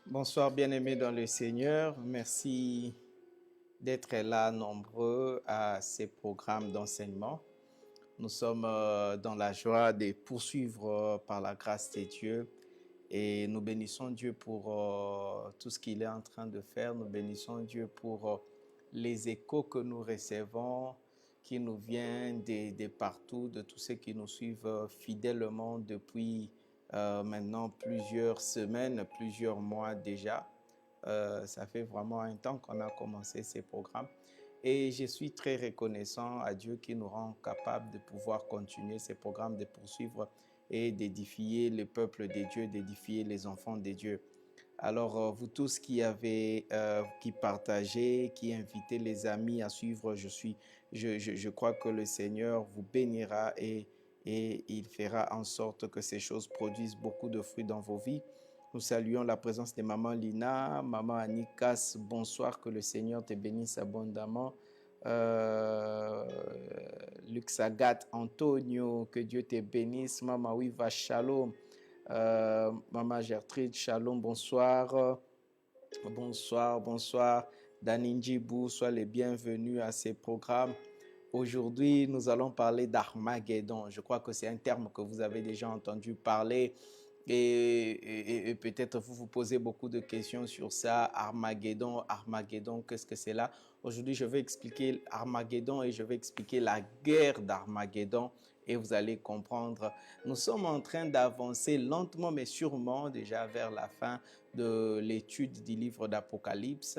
Bonsoir bien-aimés dans le Seigneur. Merci d'être là nombreux à ces programmes d'enseignement. Nous sommes dans la joie de poursuivre par la grâce de Dieu et nous bénissons Dieu pour tout ce qu'il est en train de faire. Nous bénissons Dieu pour les échos que nous recevons qui nous viennent de partout, de tous ceux qui nous suivent fidèlement depuis maintenant plusieurs semaines, plusieurs mois déjà. Ça fait vraiment un temps qu'on a commencé ces programmes. Et je suis très reconnaissant à Dieu qui nous rend capables de pouvoir continuer ces programmes, de poursuivre et d'édifier le peuple de Dieu, d'édifier les enfants de Dieu. Alors, vous tous qui partagez, qui invitez les amis à suivre, je crois que le Seigneur vous bénira et il fera en sorte que ces choses produisent beaucoup de fruits dans vos vies. Nous saluons la présence de Maman Lina, Maman Anikas, bonsoir, que le Seigneur te bénisse abondamment. Luxagat Antonio, que Dieu te bénisse. Maman Wiva, shalom. Maman Gertrude, shalom, bonsoir. Bonsoir. Daninjibou, sois les bienvenus à ces programmes. Aujourd'hui, nous allons parler d'Armageddon. Je crois que c'est un terme que vous avez déjà entendu parler et peut-être vous vous posez beaucoup de questions sur ça. Armageddon, qu'est-ce que c'est là? Aujourd'hui, je vais expliquer Armageddon et je vais expliquer la guerre d'Armageddon et vous allez comprendre. Nous sommes en train d'avancer lentement mais sûrement déjà vers la fin de l'étude du livre d'Apocalypse.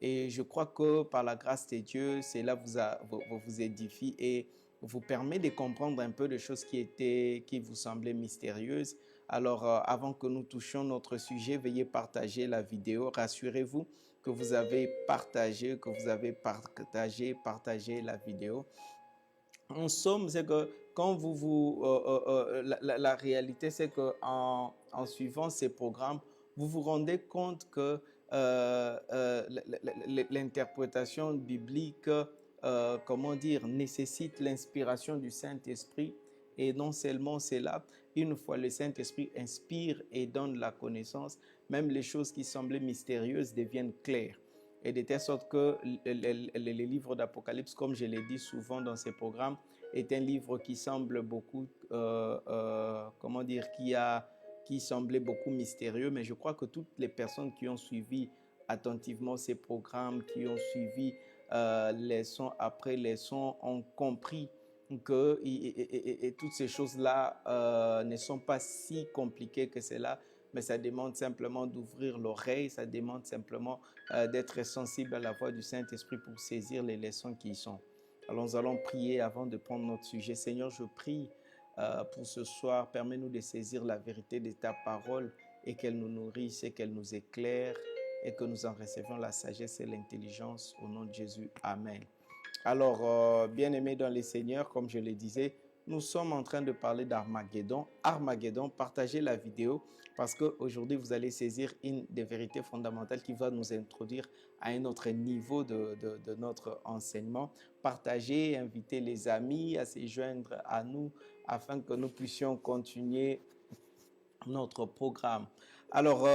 Et je crois que par la grâce de Dieu, cela vous édifie et vous permet de comprendre un peu de choses qui vous semblaient mystérieuses. Alors, avant que nous touchions notre sujet, veuillez partager la vidéo. Rassurez-vous que vous avez partagé la vidéo. En somme, c'est que quand la réalité, c'est que en suivant ces programmes, vous vous rendez compte que l'interprétation biblique, comment dire, nécessite l'inspiration du Saint-Esprit. Et non seulement cela, une fois le Saint-Esprit inspire et donne la connaissance, même les choses qui semblaient mystérieuses deviennent claires. Et de telle sorte que le livre d'Apocalypse, comme je l'ai dit souvent dans ces programmes, est un livre qui semble beaucoup, comment dire, qui semblait beaucoup mystérieux, mais je crois que toutes les personnes qui ont suivi attentivement ces programmes, qui ont suivi leçon après leçon, ont compris que toutes ces choses-là ne sont pas si compliquées que cela, mais ça demande simplement d'ouvrir l'oreille, ça demande simplement d'être sensible à la voix du Saint-Esprit pour saisir les leçons qui y sont. Alors nous allons prier avant de prendre notre sujet. Seigneur, je prie pour ce soir, permets-nous de saisir la vérité de ta parole et qu'elle nous nourrisse et qu'elle nous éclaire et que nous en recevions la sagesse et l'intelligence au nom de Jésus. Amen. Alors, bien-aimés dans les Seigneurs, comme je le disais, nous sommes en train de parler d'Armageddon. Armageddon, partagez la vidéo parce qu'aujourd'hui, vous allez saisir une des vérités fondamentales qui va nous introduire à un autre niveau de notre enseignement. Partagez, invitez les amis à se joindre à nous afin que nous puissions continuer notre programme. Alors,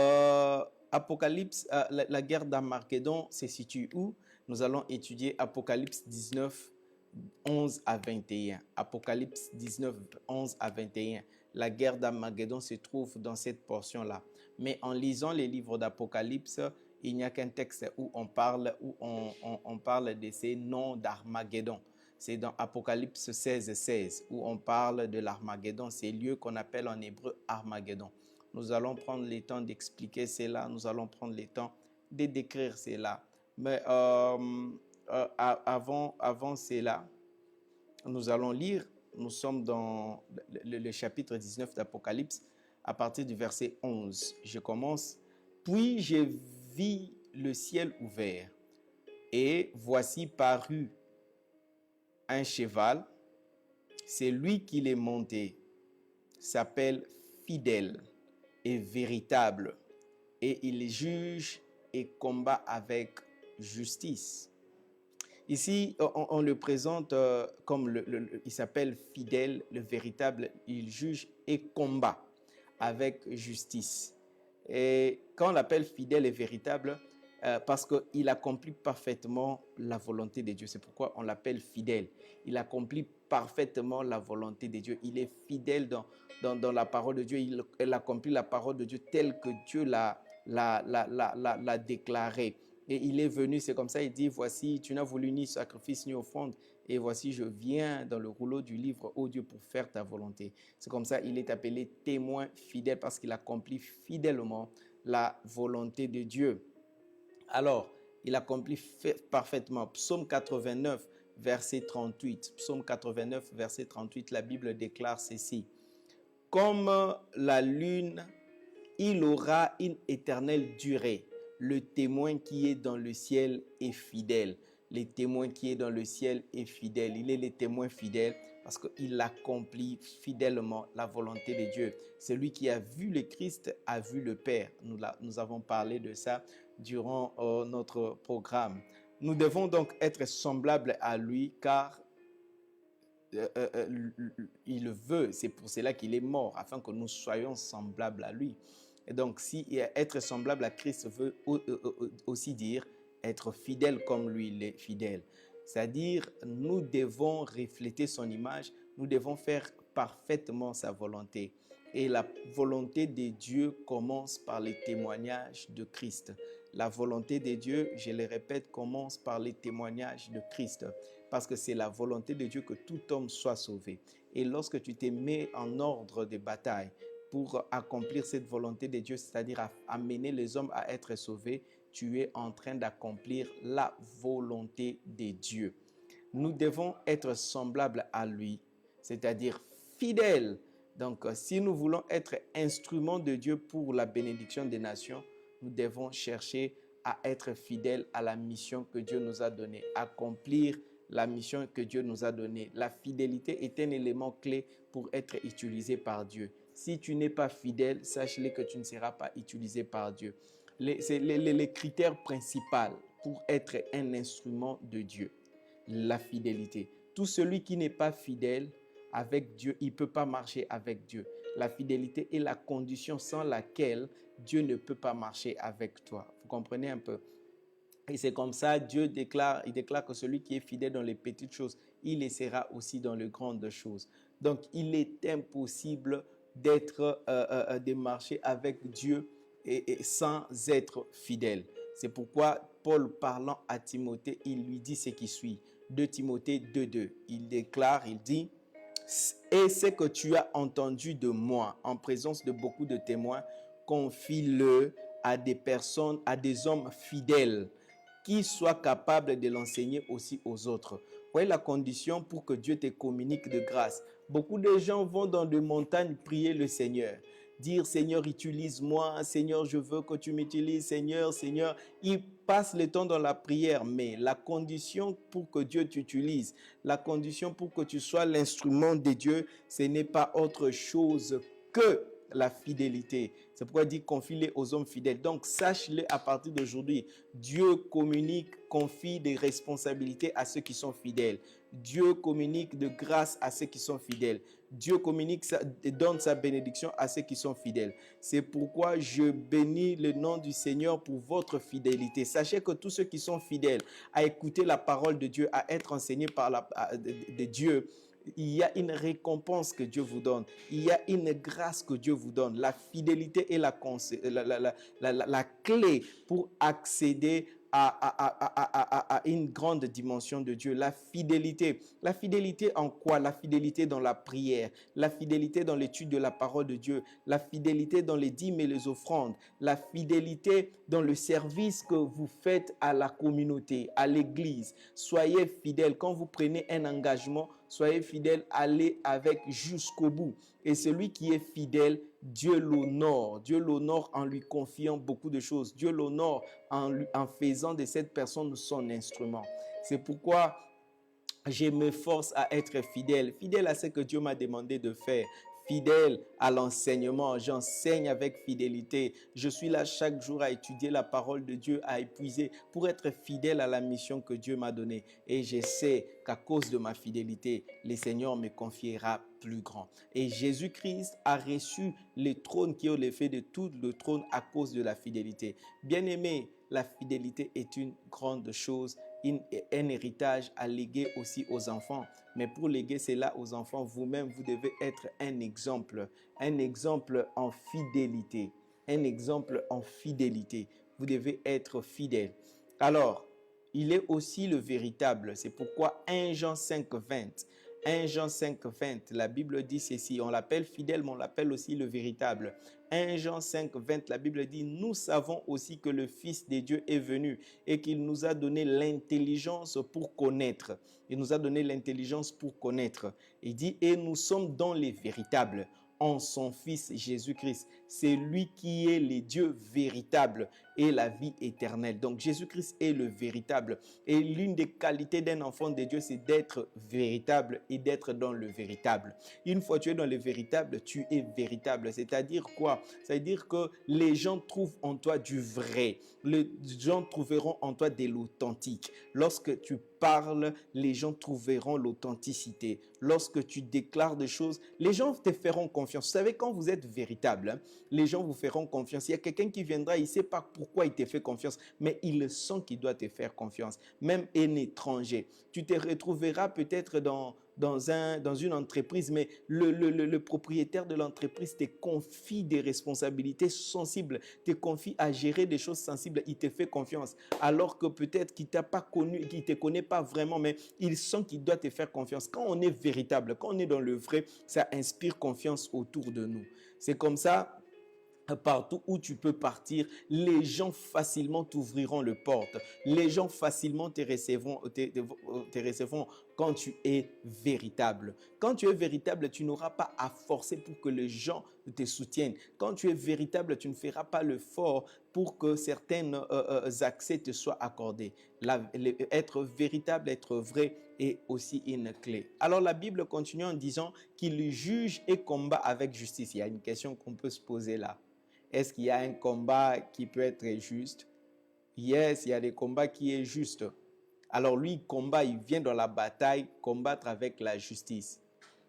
Apocalypse, la guerre d'Armageddon se situe où? Nous allons étudier Apocalypse 19, 11 à 21. Apocalypse 19, 11 à 21. La guerre d'Armageddon se trouve dans cette portion-là. Mais en lisant les livres d'Apocalypse, il n'y a qu'un texte où on parle de ces noms d'Armageddon. C'est dans Apocalypse 16, 16 où on parle de l'Armageddon, ces lieux qu'on appelle en hébreu Armageddon. Nous allons prendre le temps d'expliquer cela, nous allons prendre le temps de décrire cela. Mais avant cela, nous allons lire, nous sommes dans le chapitre 19 d'Apocalypse, à partir du verset 11. Je commence. Puis je vis le ciel ouvert, et voici parut un cheval, c'est lui qui l'est monté, s'appelle fidèle et véritable, et il juge et combat avec justice. Ici, on le présente comme il s'appelle fidèle, le véritable, il juge et combat avec justice. Et quand on l'appelle fidèle et véritable, parce qu'il accomplit parfaitement la volonté de Dieu. C'est pourquoi on l'appelle fidèle. Il accomplit parfaitement la volonté de Dieu. Il est fidèle dans la parole de Dieu. Il accomplit la parole de Dieu telle que Dieu l'a déclarée. Et il est venu, c'est comme ça, il dit, voici, tu n'as voulu ni sacrifice ni offrande, et voici, je viens dans le rouleau du livre, ô Dieu, pour faire ta volonté. C'est comme ça, il est appelé témoin fidèle parce qu'il accomplit fidèlement la volonté de Dieu. Alors, il accomplit parfaitement. Psaume 89, verset 38. Psaume 89, verset 38, la Bible déclare ceci. Comme la lune, il aura une éternelle durée. Le témoin qui est dans le ciel est fidèle. Le témoin qui est dans le ciel est fidèle. Il est le témoin fidèle parce qu'il accomplit fidèlement la volonté de Dieu. Celui qui a vu le Christ a vu le Père. Nous avons parlé de ça durant notre programme. Nous devons donc être semblables à lui car il le veut. C'est pour cela qu'il est mort, afin que nous soyons semblables à lui. Et donc, si être semblable à Christ veut aussi dire être fidèle comme lui, il est fidèle. C'est-à-dire, nous devons refléter son image, nous devons faire parfaitement sa volonté. Et la volonté de Dieu commence par les témoignages de Christ. La volonté de Dieu, je le répète, commence par les témoignages de Christ. Parce que c'est la volonté de Dieu que tout homme soit sauvé. Et lorsque tu te mets en ordre de bataille pour accomplir cette volonté de Dieu, c'est-à-dire amener les hommes à être sauvés, tu es en train d'accomplir la volonté de Dieu. Nous devons être semblables à lui, c'est-à-dire fidèles. Donc, si nous voulons être instruments de Dieu pour la bénédiction des nations, nous devons chercher à être fidèles à la mission que Dieu nous a donnée, accomplir la mission que Dieu nous a donnée. La fidélité est un élément clé pour être utilisé par Dieu. Si tu n'es pas fidèle, sache-le que tu ne seras pas utilisé par Dieu. C'est les critères principaux pour être un instrument de Dieu. La fidélité. Tout celui qui n'est pas fidèle avec Dieu, il ne peut pas marcher avec Dieu. La fidélité est la condition sans laquelle Dieu ne peut pas marcher avec toi. Vous comprenez un peu? Et c'est comme ça, Dieu déclare que celui qui est fidèle dans les petites choses, il le sera aussi dans les grandes choses. Donc, il est impossible de marcher avec Dieu et sans être fidèle. C'est pourquoi Paul, parlant à Timothée, il lui dit ce qui suit. 2 Timothée 2.2. Il déclare, il dit, « Et ce que tu as entendu de moi en présence de beaucoup de témoins, confie-le à des personnes, à des hommes fidèles, qui soient capables de l'enseigner aussi aux autres. » Voyez la condition pour que Dieu te communique de grâce. Beaucoup de gens vont dans des montagnes prier le Seigneur. Dire, Seigneur, utilise-moi. Seigneur, je veux que tu m'utilises. Seigneur, Seigneur. Ils passent le temps dans la prière, mais la condition pour que Dieu t'utilise, la condition pour que tu sois l'instrument de Dieu, ce n'est pas autre chose que la fidélité. C'est pourquoi il dit confie-les aux hommes fidèles. Donc, sache-le à partir d'aujourd'hui. Dieu communique, confie des responsabilités à ceux qui sont fidèles. Dieu communique de grâce à ceux qui sont fidèles. Dieu communique et donne sa bénédiction à ceux qui sont fidèles. C'est pourquoi je bénis le nom du Seigneur pour votre fidélité. Sachez que tous ceux qui sont fidèles à écouter la parole de Dieu, à être enseignés par de Dieu, il y a une récompense que Dieu vous donne. Il y a une grâce que Dieu vous donne. La fidélité est la clé pour accéder à une grande dimension de Dieu. La fidélité. La fidélité en quoi? La fidélité dans la prière. La fidélité dans l'étude de la parole de Dieu. La fidélité dans les dîmes et les offrandes. La fidélité dans le service que vous faites à la communauté, à l'église. Soyez fidèles. Quand vous prenez un engagement, soyez fidèles, allez avec jusqu'au bout. Et celui qui est fidèle, Dieu l'honore. Dieu l'honore en lui confiant beaucoup de choses. Dieu l'honore en faisant de cette personne son instrument. C'est pourquoi je m'efforce à être fidèle. Fidèle à ce que Dieu m'a demandé de faire. fidèle à l'enseignement, j'enseigne avec fidélité. Je suis là chaque jour à étudier la parole de Dieu, à épuiser pour être fidèle à la mission que Dieu m'a donnée. Et je sais qu'à cause de ma fidélité, le Seigneur me confiera plus grand. Et Jésus-Christ a reçu le trône qui est l'effet de tout le trône à cause de la fidélité. Bien-aimé, la fidélité est une grande chose, un héritage à léguer aussi aux enfants. Mais pour léguer cela aux enfants, vous-même, vous devez être un exemple en fidélité. Un exemple en fidélité. Vous devez être fidèle. Alors, il est aussi le véritable. C'est pourquoi 1 Jean 5,20. 1 Jean 5,20, la Bible dit ceci, on l'appelle fidèle, mais on l'appelle aussi le véritable. 1 Jean 5,20, la Bible dit, nous savons aussi que le Fils de Dieu est venu et qu'il nous a donné l'intelligence pour connaître. Il nous a donné l'intelligence pour connaître. Il dit, et nous sommes dans les véritables en son Fils Jésus-Christ. C'est lui qui est le Dieu véritable et la vie éternelle. Donc Jésus-Christ est le véritable. Et l'une des qualités d'un enfant de Dieu, c'est d'être véritable et d'être dans le véritable. Une fois que tu es dans le véritable, tu es véritable. C'est-à-dire quoi? C'est-à-dire que les gens trouvent en toi du vrai. Les gens trouveront en toi de l'authentique. Lorsque tu parles, les gens trouveront l'authenticité. Lorsque tu déclares des choses, les gens te feront confiance. Vous savez, quand vous êtes véritable, hein, les gens vous feront confiance. Il y a quelqu'un qui viendra, il ne sait pas pourquoi il te fait confiance, mais il sent qu'il doit te faire confiance. Même un étranger. Tu te retrouveras peut-être dans une entreprise, mais le propriétaire de l'entreprise te confie des responsabilités sensibles, te confie à gérer des choses sensibles, il te fait confiance. Alors que peut-être qu'il ne t'a pas connu, qu'il ne te connaît pas vraiment, mais il sent qu'il doit te faire confiance. Quand on est véritable, quand on est dans le vrai, ça inspire confiance autour de nous. C'est comme ça. Partout où tu peux partir, les gens facilement t'ouvriront le porte. Les gens facilement te recevront quand tu es véritable. Quand tu es véritable, tu n'auras pas à forcer pour que les gens te soutiennent. Quand tu es véritable, tu ne feras pas l'effort pour que certains accès te soient accordés. Être véritable, être vrai est aussi une clé. Alors la Bible continue en disant qu'il juge et combat avec justice. Il y a une question qu'on peut se poser là. Est-ce qu'il y a un combat qui peut être juste? Yes, il y a des combats qui sont justes. Alors lui, il vient dans la bataille combattre avec la justice.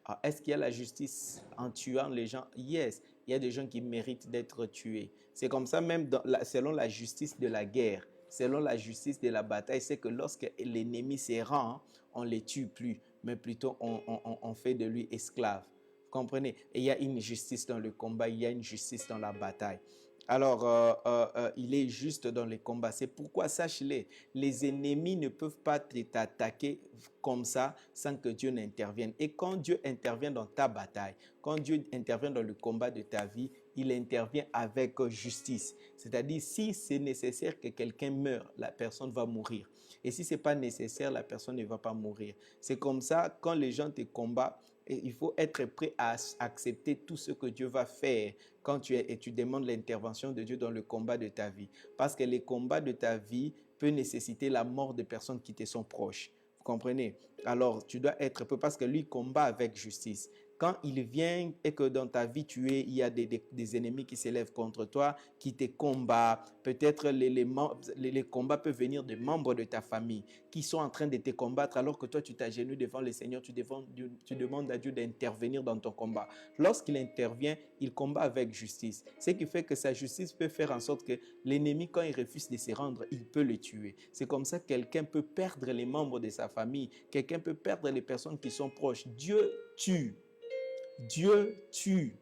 Alors, est-ce qu'il y a la justice en tuant les gens? Yes, il y a des gens qui méritent d'être tués. C'est comme ça même selon la justice de la guerre, selon la justice de la bataille, c'est que lorsque l'ennemi se rend, on ne les tue plus, mais plutôt on fait de lui esclave. Comprenez? Et il y a une justice dans le combat, il y a une justice dans la bataille. Alors, il est juste dans les combats. C'est pourquoi, sache-les, les ennemis ne peuvent pas t'attaquer comme ça sans que Dieu n'intervienne. Et quand Dieu intervient dans ta bataille, quand Dieu intervient dans le combat de ta vie, il intervient avec justice. C'est-à-dire, si c'est nécessaire que quelqu'un meure, la personne va mourir. Et si ce n'est pas nécessaire, la personne ne va pas mourir. C'est comme ça, quand les gens te combattent, il faut être prêt à accepter tout ce que Dieu va faire quand tu demandes l'intervention de Dieu dans le combat de ta vie. Parce que les combats de ta vie peuvent nécessiter la mort de personnes qui te sont proches. Vous comprenez? Alors, tu dois être prêt parce que lui combat avec justice. Quand il vient et que dans ta vie, il y a des ennemis qui s'élèvent contre toi, qui te combattent, peut-être les combats peuvent venir de membres de ta famille qui sont en train de te combattre alors que toi, tu t'agenouilles devant le Seigneur, tu demandes à Dieu d'intervenir dans ton combat. Lorsqu'il intervient, il combat avec justice. Ce qui fait que sa justice peut faire en sorte que l'ennemi, quand il refuse de se rendre, il peut le tuer. C'est comme ça que quelqu'un peut perdre les membres de sa famille, quelqu'un peut perdre les personnes qui sont proches. Dieu tue. Dieu tue.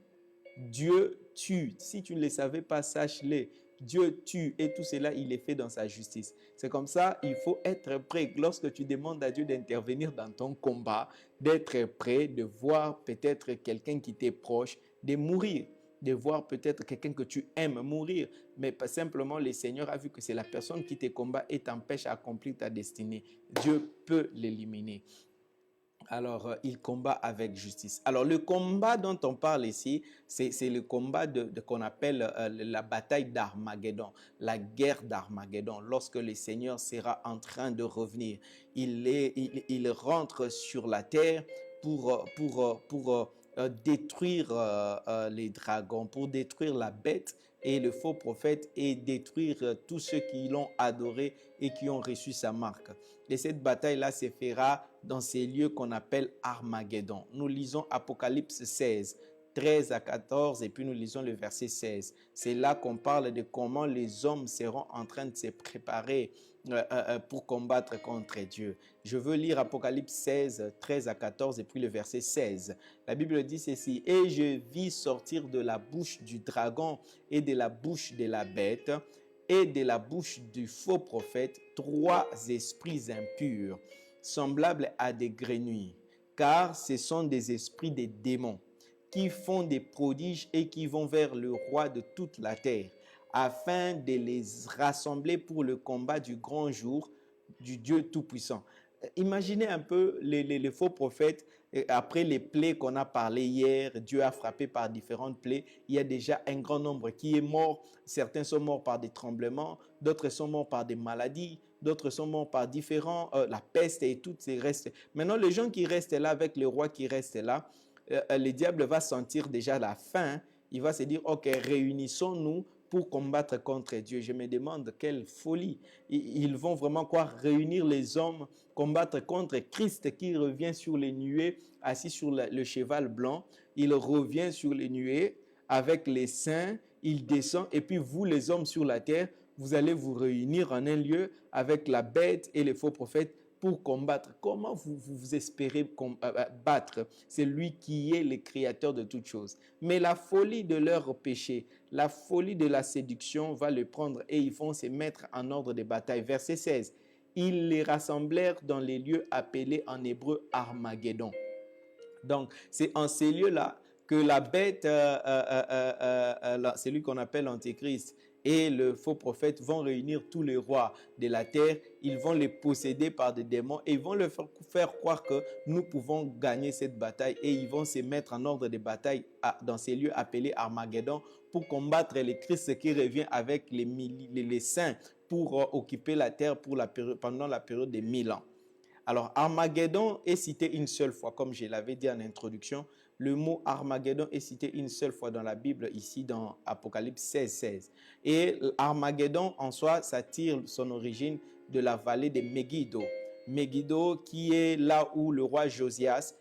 Dieu tue. Si tu ne le savais pas, sache-le. Dieu tue et tout cela, il est fait dans sa justice. C'est comme ça, il faut être prêt. Lorsque tu demandes à Dieu d'intervenir dans ton combat, d'être prêt, de voir peut-être quelqu'un qui t'est proche, de mourir, de voir peut-être quelqu'un que tu aimes mourir. Mais pas simplement, le Seigneur a vu que c'est la personne qui te combat et t'empêche à accomplir ta destinée. Dieu peut l'éliminer. Alors, il combat avec justice. Alors, le combat dont on parle ici, c'est le combat qu'on appelle la bataille d'Armageddon, la guerre d'Armageddon. Lorsque le Seigneur sera en train de revenir, il rentre sur la terre pour détruire les dragons, pour détruire la bête et le faux prophète et détruire tous ceux qui l'ont adoré et qui ont reçu sa marque. Et cette bataille-là se fera dans ces lieux qu'on appelle Armageddon. Nous lisons Apocalypse 16, 13 à 14 et puis nous lisons le verset 16. C'est là qu'on parle de comment les hommes seront en train de se préparer pour combattre contre Dieu. Je veux lire Apocalypse 16, 13 à 14 et puis le verset 16. La Bible dit ceci: « Et je vis sortir de la bouche du dragon et de la bouche de la bête et de la bouche du faux prophète 3 esprits impurs, semblables à des grenouilles, car ce sont des esprits des démons qui font des prodiges et qui vont vers le roi de toute la terre, afin de les rassembler pour le combat du grand jour du Dieu Tout-Puissant. » Imaginez un peu les faux prophètes, après les plaies qu'on a parlé hier, Dieu a frappé par différentes plaies, il y a déjà un grand nombre qui est mort. Certains sont morts par des tremblements, d'autres sont morts par des maladies, d'autres sont morts par différents, la peste et tout ces restes. Maintenant, les gens qui restent là avec le roi qui reste là, le diable va sentir déjà la faim. Il va se dire, ok, réunissons-nous pour combattre contre Dieu. Je me demande quelle folie. Ils vont vraiment quoi réunir les hommes, combattre contre Christ qui revient sur les nuées, assis sur le cheval blanc. Il revient sur les nuées avec les saints, il descend et puis vous les hommes sur la terre, vous allez vous réunir en un lieu avec la bête et les faux prophètes pour combattre. Comment vous espérez battre celui qui est le créateur de toutes choses? Mais la folie de leur péché, la folie de la séduction va le prendre et ils vont se mettre en ordre de bataille. Verset 16. Ils les rassemblèrent dans les lieux appelés en hébreu Armageddon. Donc, c'est en ces lieux-là que la bête, celui qu'on appelle l'Antéchrist, et le faux prophète vont réunir tous les rois de la terre. Ils vont les posséder par des démons et ils vont leur faire croire que nous pouvons gagner cette bataille. Et ils vont se mettre en ordre de bataille dans ces lieux appelés Armageddon pour combattre le Christ qui revient avec les saints pour occuper la terre pendant la période de 1000 ans. Alors, Armageddon est cité une seule fois, comme je l'avais dit en introduction. Le mot Armageddon est cité une seule fois dans la Bible, ici dans Apocalypse 16, 16. Et Armageddon, en soi, ça tire son origine de la vallée de Megiddo. Megiddo, qui est là où le roi Josias,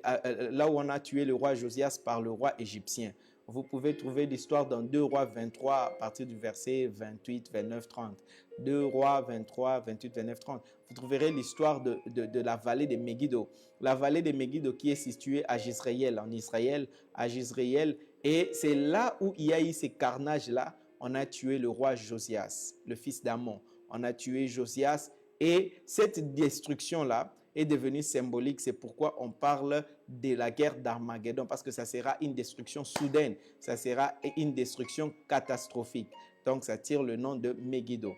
là où on a tué le roi Josias par le roi égyptien. Vous pouvez trouver l'histoire dans 2 Rois 23 à partir du verset 28, 29, 30. 2 Rois 23, 28, 29, 30. Vous trouverez l'histoire de la vallée de Megiddo. La vallée de Megiddo qui est située à Jezreel, en Israël, à Jezreel. Et c'est là où il y a eu ces carnages-là. On a tué le roi Josias, le fils d'Amon. On a tué Josias. Et cette destruction-là est devenue symbolique. C'est pourquoi on parle de la guerre d'Armageddon, parce que ça sera une destruction soudaine. Ça sera une destruction catastrophique. Donc, ça tire le nom de Megiddo,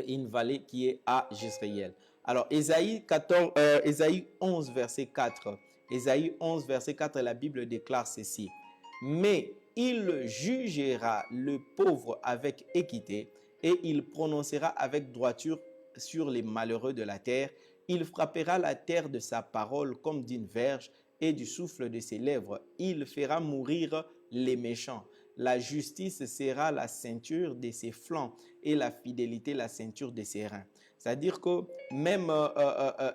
une vallée qui est à Jezreel. Alors, Ésaïe 11, verset 4. Ésaïe 11, verset 4, la Bible déclare ceci. « Mais il jugera le pauvre avec équité et il prononcera avec droiture sur les malheureux de la terre. Il frappera la terre de sa parole comme d'une verge et du souffle de ses lèvres. Il fera mourir les méchants. La justice sera la ceinture de ses flancs et la fidélité la ceinture de ses reins. » C'est-à-dire que même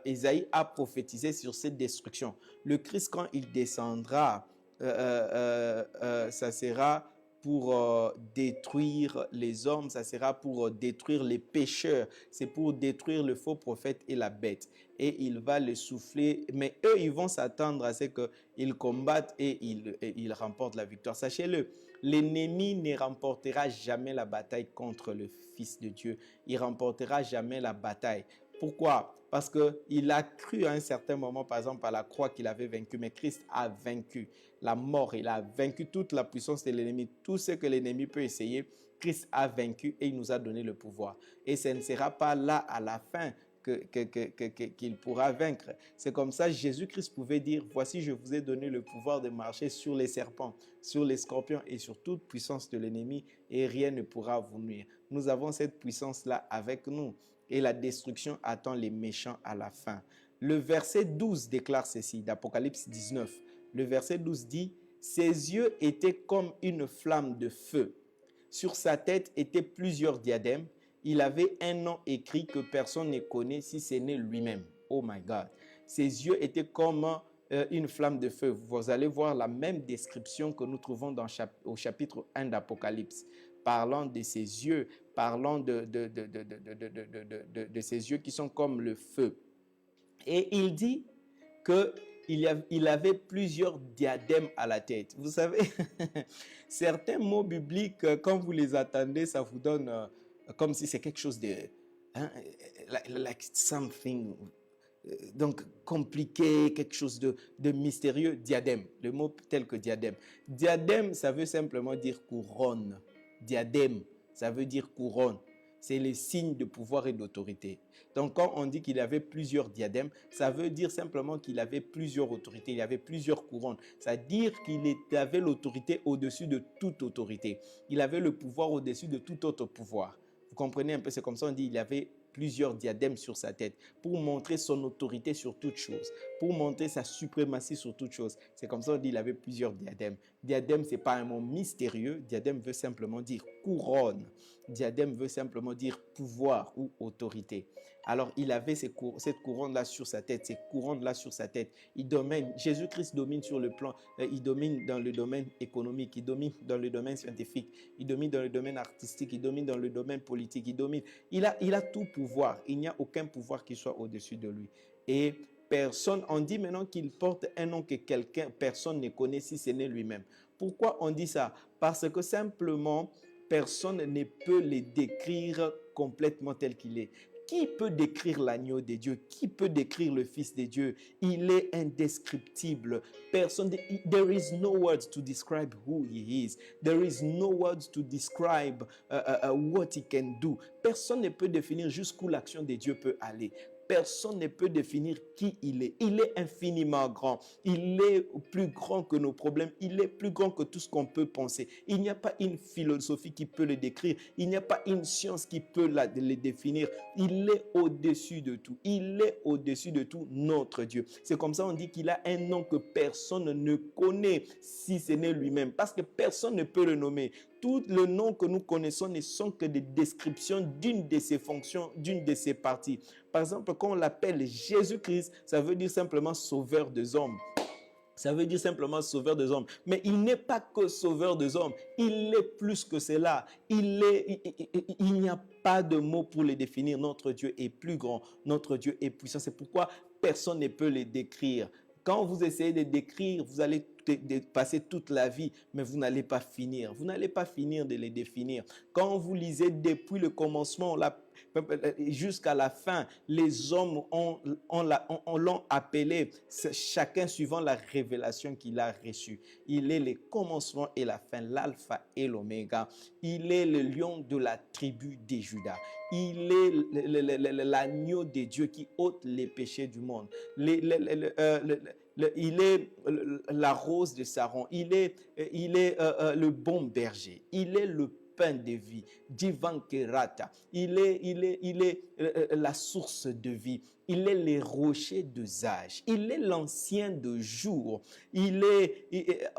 Ésaïe a prophétisé sur cette destruction. Le Christ, quand il descendra, ça sera pour détruire les hommes, ça sera pour détruire les pécheurs, c'est pour détruire le faux prophète et la bête. Et il va les souffler, mais eux, ils vont s'attendre à ce qu'ils combattent et ils remportent la victoire. Sachez-le, l'ennemi ne remportera jamais la bataille contre le Fils de Dieu. Il ne remportera jamais la bataille. Pourquoi? Parce qu'il a cru à un certain moment, par exemple, à la croix qu'il avait vaincu, mais Christ a vaincu la mort, il a vaincu toute la puissance de l'ennemi, tout ce que l'ennemi peut essayer, Christ a vaincu et il nous a donné le pouvoir. Et ce ne sera pas là à la fin qu'il pourra vaincre. C'est comme ça Jésus-Christ pouvait dire, voici je vous ai donné le pouvoir de marcher sur les serpents, sur les scorpions et sur toute puissance de l'ennemi et rien ne pourra vous nuire. Nous avons cette puissance-là avec nous et la destruction attend les méchants à la fin. Le verset 12 déclare ceci d'Apocalypse 19. Le verset 12 dit, « Ses yeux étaient comme une flamme de feu. Sur sa tête étaient plusieurs diadèmes. Il avait un nom écrit que personne ne connaît si ce n'est lui-même. » Oh my God. Ses yeux étaient comme une flamme de feu. Vous allez voir la même description que nous trouvons au chapitre 1 d'Apocalypse. Parlant de ses yeux, parlant de ses yeux qui sont comme le feu. Et il dit qu'il avait plusieurs diadèmes à la tête. Vous savez, certains mots bibliques, quand vous les attendez, ça vous donne comme si c'est quelque chose de... Hein, like something... Donc, compliqué, quelque chose de mystérieux, diadème, le mot tel que diadème. Diadème, ça veut simplement dire couronne. Diadème, ça veut dire couronne. C'est les signes de pouvoir et d'autorité. Donc, quand on dit qu'il avait plusieurs diadèmes, ça veut dire simplement qu'il avait plusieurs autorités, il avait plusieurs couronnes. C'est-à-dire qu'il avait l'autorité au-dessus de toute autorité. Il avait le pouvoir au-dessus de tout autre pouvoir. Vous comprenez un peu, c'est comme ça on dit qu'il avait plusieurs diadèmes sur sa tête pour montrer son autorité sur toute chose, pour montrer sa suprématie sur toute chose. C'est comme ça on dit qu'il avait plusieurs diadèmes. Diadème, ce n'est pas un mot mystérieux. Diadème veut simplement dire couronne. Diadème veut simplement dire pouvoir ou autorité. Alors, il avait cette couronne-là sur sa tête, ces couronnes-là sur sa tête. Jésus-Christ domine sur le plan, il domine dans le domaine économique, il domine dans le domaine scientifique, il domine dans le domaine artistique, il domine dans le domaine politique, il a tout pouvoir. Il n'y a aucun pouvoir qui soit au-dessus de lui. Et personne, on dit maintenant qu'il porte un nom que personne ne connaît si ce n'est lui-même. Pourquoi on dit ça? Parce que simplement, personne ne peut le décrire complètement tel qu'il est. Qui peut décrire l'agneau de Dieu? Qui peut décrire le Fils de Dieu? Il est indescriptible. Personne, there is no words to describe who he is. There is no words to describe what he can do. Personne ne peut définir jusqu'où l'action de Dieu peut aller. Personne ne peut définir qui il est. Il est infiniment grand. Il est plus grand que nos problèmes. Il est plus grand que tout ce qu'on peut penser. Il n'y a pas une philosophie qui peut le décrire. Il n'y a pas une science qui peut le définir. Il est au-dessus de tout. Il est au-dessus de tout, notre Dieu. C'est comme ça on dit qu'il a un nom que personne ne connaît si ce n'est lui-même. Parce que personne ne peut le nommer. Tous les noms que nous connaissons ne sont que des descriptions d'une de ses fonctions, d'une de ses parties. Par exemple, quand on l'appelle Jésus-Christ, ça veut dire simplement sauveur des hommes. Ça veut dire simplement sauveur des hommes. Mais il n'est pas que sauveur des hommes. Il est plus que cela. Il n'y a pas de mots pour le définir. Notre Dieu est plus grand. Notre Dieu est puissant. C'est pourquoi personne ne peut le décrire. Quand vous essayez de décrire, vous allez passer toute la vie, mais vous n'allez pas finir. Vous n'allez pas finir de les définir. Quand vous lisez depuis le commencement jusqu'à la fin, les hommes l'ont appelé, chacun suivant la révélation qu'il a reçue. Il est le commencement et la fin, l'alpha et l'oméga. Il est le lion de la tribu de Juda. Il est l'agneau de Dieu qui ôte les péchés du monde. Il est la rose de Saron. Il est le bon berger. Il est le pain de vie. Divan Kerata. Il est la source de vie. Il est le rocher de Zage. Il est l'ancien de jour.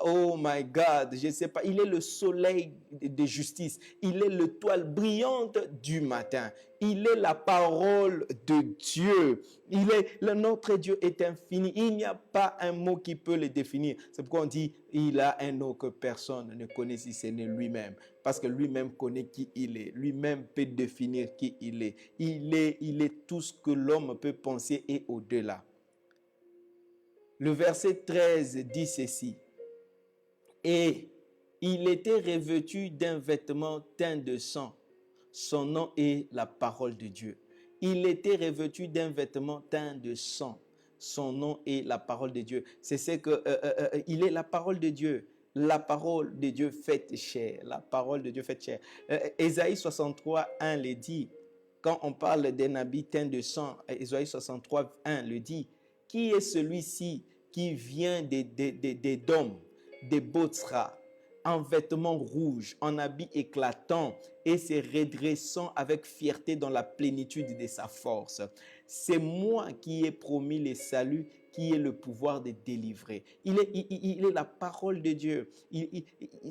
Oh my God, je ne sais pas. Il est le soleil de justice. Il est l'étoile brillante du matin. Il est la parole de Dieu. Notre Dieu est infini. Il n'y a pas un mot qui peut le définir. C'est pourquoi on dit il a un nom que personne ne connaît si ce n'est lui-même. Parce que lui-même connaît qui il est. Lui-même peut définir qui il est. Il est tout ce que l'homme peut penser et au-delà. Le verset 13 dit ceci. Et il était revêtu d'un vêtement teint de sang. Son nom est la parole de Dieu. Il était revêtu d'un vêtement teint de sang. Son nom est la parole de Dieu. C'est ce que il est la parole de Dieu. La parole de Dieu faite chair. La parole de Dieu faite chair. Ésaïe 63, 1 le dit. Quand on parle d'un habit teint de sang, Ésaïe 63, 1 le dit. Qui est celui-ci qui vient d'Édom, des Botsra, en vêtements rouges, en habit éclatant et se redressant avec fierté dans la plénitude de sa force. C'est moi qui ai promis le salut, qui est le pouvoir de délivrer. Il est la parole de Dieu.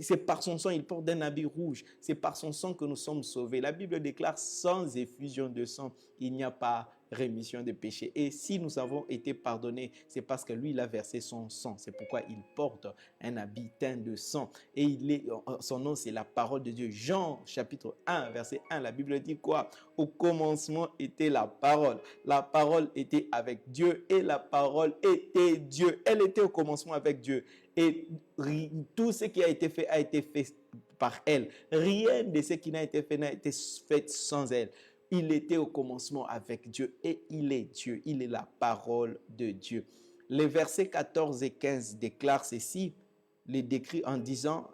C'est par son sang, il porte un habit rouge. C'est par son sang que nous sommes sauvés. La Bible déclare, sans effusion de sang, il n'y a pas rémission des péchés. Et si nous avons été pardonnés, c'est parce que lui, il a versé son sang. C'est pourquoi il porte un habit teint de sang. Et son nom, c'est la parole de Dieu. Jean, chapitre 1, verset 1, la Bible dit quoi? Au commencement était la parole. La parole était avec Dieu et la parole était Dieu. Elle était au commencement avec Dieu. Et tout ce qui a été fait par elle. Rien de ce qui n'a été fait sans elle. Il était au commencement avec Dieu et il est Dieu. Il est la parole de Dieu. Les versets 14 et 15 déclarent ceci, les décrit en disant,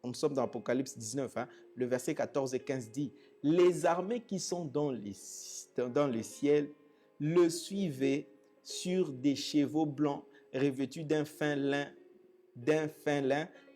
nous sommes dans Apocalypse 19, le verset 14 et 15 dit, « Les armées qui sont dans le ciel le suivaient sur des chevaux blancs revêtus d'un fin lin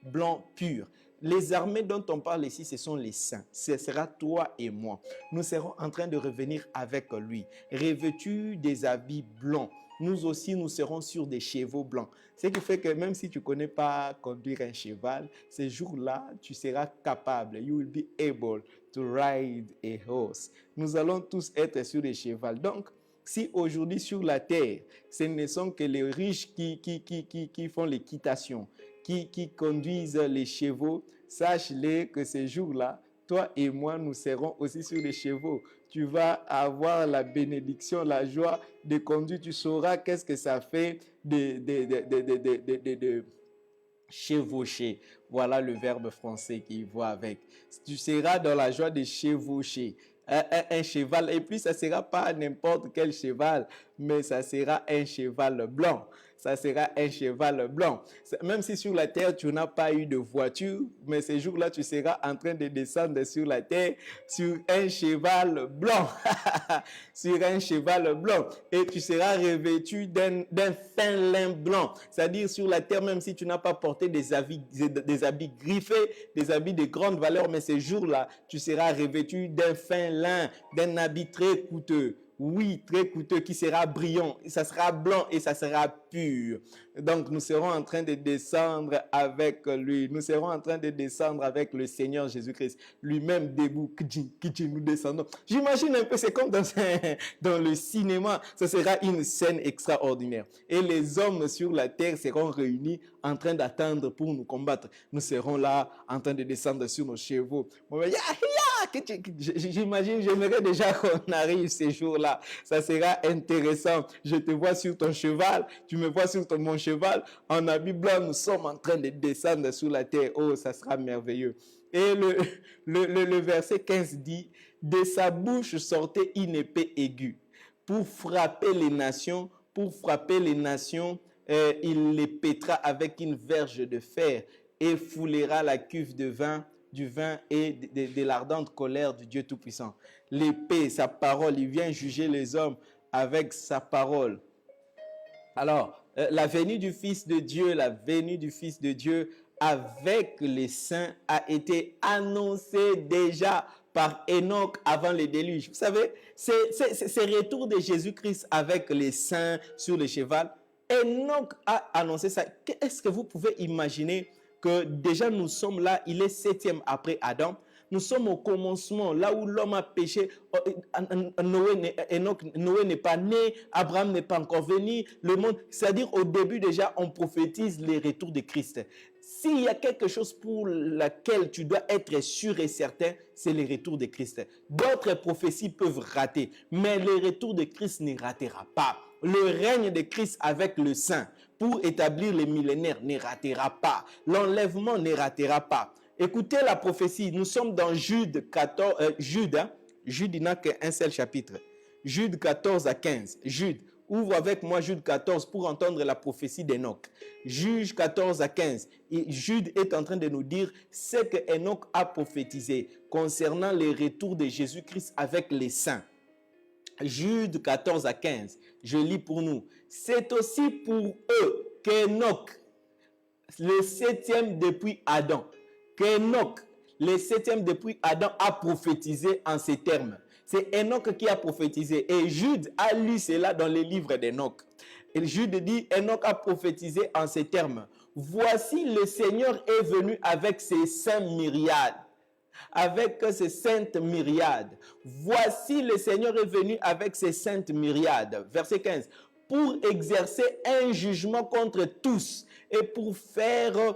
blanc pur. » Les armées dont on parle ici, ce sont les saints. Ce sera toi et moi. Nous serons en train de revenir avec lui, revêtus des habits blancs. Nous aussi, nous serons sur des chevaux blancs. Ce qui fait que même si tu ne connais pas conduire un cheval, ce jour-là, tu seras capable. You will be able to ride a horse. Nous allons tous être sur des chevaux. Donc, si aujourd'hui sur la terre, ce ne sont que les riches qui font l'équitation, qui conduisent les chevaux, sache-les que ces jours-là, toi et moi, nous serons aussi sur les chevaux. Tu vas avoir la bénédiction, la joie de conduire. Tu sauras qu'est-ce que ça fait de chevaucher. Voilà le verbe français qui va avec. Tu seras dans la joie de chevaucher. Un cheval, et puis ça ne sera pas n'importe quel cheval, mais ça sera un cheval blanc. Ça sera un cheval blanc. Même si sur la terre, tu n'as pas eu de voiture, mais ces jours-là, tu seras en train de descendre sur la terre sur un cheval blanc. Sur un cheval blanc. Et tu seras revêtu d'un fin lin blanc. C'est-à-dire sur la terre, même si tu n'as pas porté des habits griffés, des habits de grande valeur, mais ces jours-là, tu seras revêtu d'un fin lin, d'un habit très coûteux. Oui, très coûteux, qui sera brillant, ça sera blanc et ça sera pur. Donc, nous serons en train de descendre avec lui. Nous serons en train de descendre avec le Seigneur Jésus-Christ. Lui-même debout, nous descendons. J'imagine un peu, c'est comme dans le cinéma. Ce sera une scène extraordinaire. Et les hommes sur la terre seront réunis en train d'attendre pour nous combattre. Nous serons là en train de descendre sur nos chevaux. J'imagine, j'aimerais déjà qu'on arrive ces jours-là. Ça sera intéressant. Je te vois sur ton cheval, tu me vois sur mon cheval. En habit blanc, nous sommes en train de descendre sur la terre. Oh, ça sera merveilleux. Et le verset 15 dit, « De sa bouche sortait une épée aiguë pour frapper les nations, il les pètera avec une verge de fer et foulera la cuve du vin et de l'ardente colère du Dieu Tout-Puissant. » L'épée, sa parole, il vient juger les hommes avec sa parole. Alors, la venue du Fils de Dieu avec les saints a été annoncée déjà par Enoch avant le déluge. Vous savez, c'est retour de Jésus-Christ avec les saints sur le cheval. Enoch a annoncé ça. Est-ce que vous pouvez imaginer que déjà nous sommes là, il est 7e après Adam. Nous sommes au commencement, là où l'homme a péché. Noé n'est pas né, Abraham n'est pas encore venu. Le monde, c'est-à-dire au début déjà, on prophétise les retours de Christ. S'il y a quelque chose pour laquelle tu dois être sûr et certain, c'est le retour de Christ. D'autres prophéties peuvent rater, mais le retour de Christ ne ratera pas. Le règne de Christ avec le Saint pour établir les millénaires ne ratera pas. L'enlèvement ne ratera pas. Écoutez la prophétie. Nous sommes dans Jude 14. Jude, il n'a qu'un seul chapitre. Jude 14 à 15. Jude, ouvre avec moi Jude 14 pour entendre la prophétie d'Enoch. Jude 14 à 15. Et Jude est en train de nous dire ce que Enoch a prophétisé concernant les retours de Jésus-Christ avec les saints. Jude 14 à 15. Je lis pour nous. C'est aussi pour eux qu'Enoch, le 7e depuis Adam, qu'Enoch, Le septième depuis Adam a prophétisé en ces termes. C'est Enoch qui a prophétisé. Et Jude a lu cela dans les livres d'Enoch. Et Jude dit, Enoch a prophétisé en ces termes. Voici le Seigneur est venu avec ses saints myriades. Avec ses saintes myriades. Voici le Seigneur est venu avec ses saintes myriades. Verset 15. Pour exercer un jugement contre tous et pour faire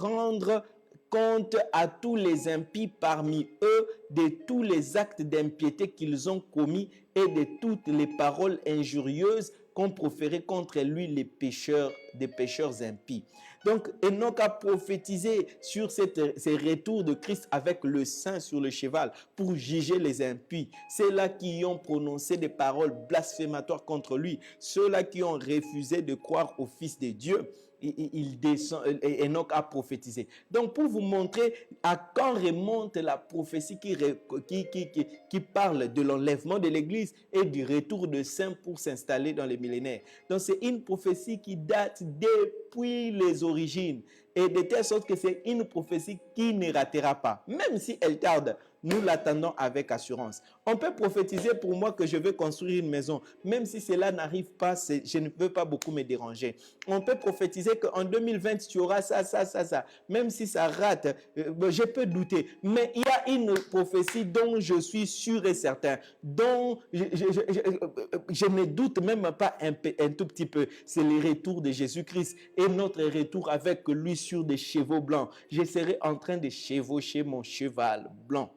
rendre compte à tous les impies parmi eux de tous les actes d'impiété qu'ils ont commis et de toutes les paroles injurieuses qu'ont proférées contre lui les pécheurs, des pécheurs impies. Donc, Enoch a prophétisé sur ces retours de Christ avec le saint sur le cheval pour juger les impies. Ceux-là qui ont prononcé des paroles blasphématoires contre lui, ceux-là qui ont refusé de croire au Fils de Dieu. Il descend, Enoch a prophétisé. Donc, pour vous montrer à quand remonte la prophétie qui parle de l'enlèvement de l'Église et du retour de saints pour s'installer dans les millénaires. Donc, c'est une prophétie qui date depuis les origines et de telle sorte que c'est une prophétie qui ne ratera pas. Même si elle tarde, nous l'attendons avec assurance. On peut prophétiser pour moi que je veux construire une maison. Même si cela n'arrive pas, je ne peux pas beaucoup me déranger. On peut prophétiser qu'en 2020, tu auras ça, ça, ça, ça. Même si ça rate, je peux douter. Mais il y a une prophétie dont je suis sûr et certain, dont je ne doute même pas un tout petit peu. C'est le retour de Jésus-Christ et notre retour avec lui sur des chevaux blancs. Je serai en train de chevaucher mon cheval blanc.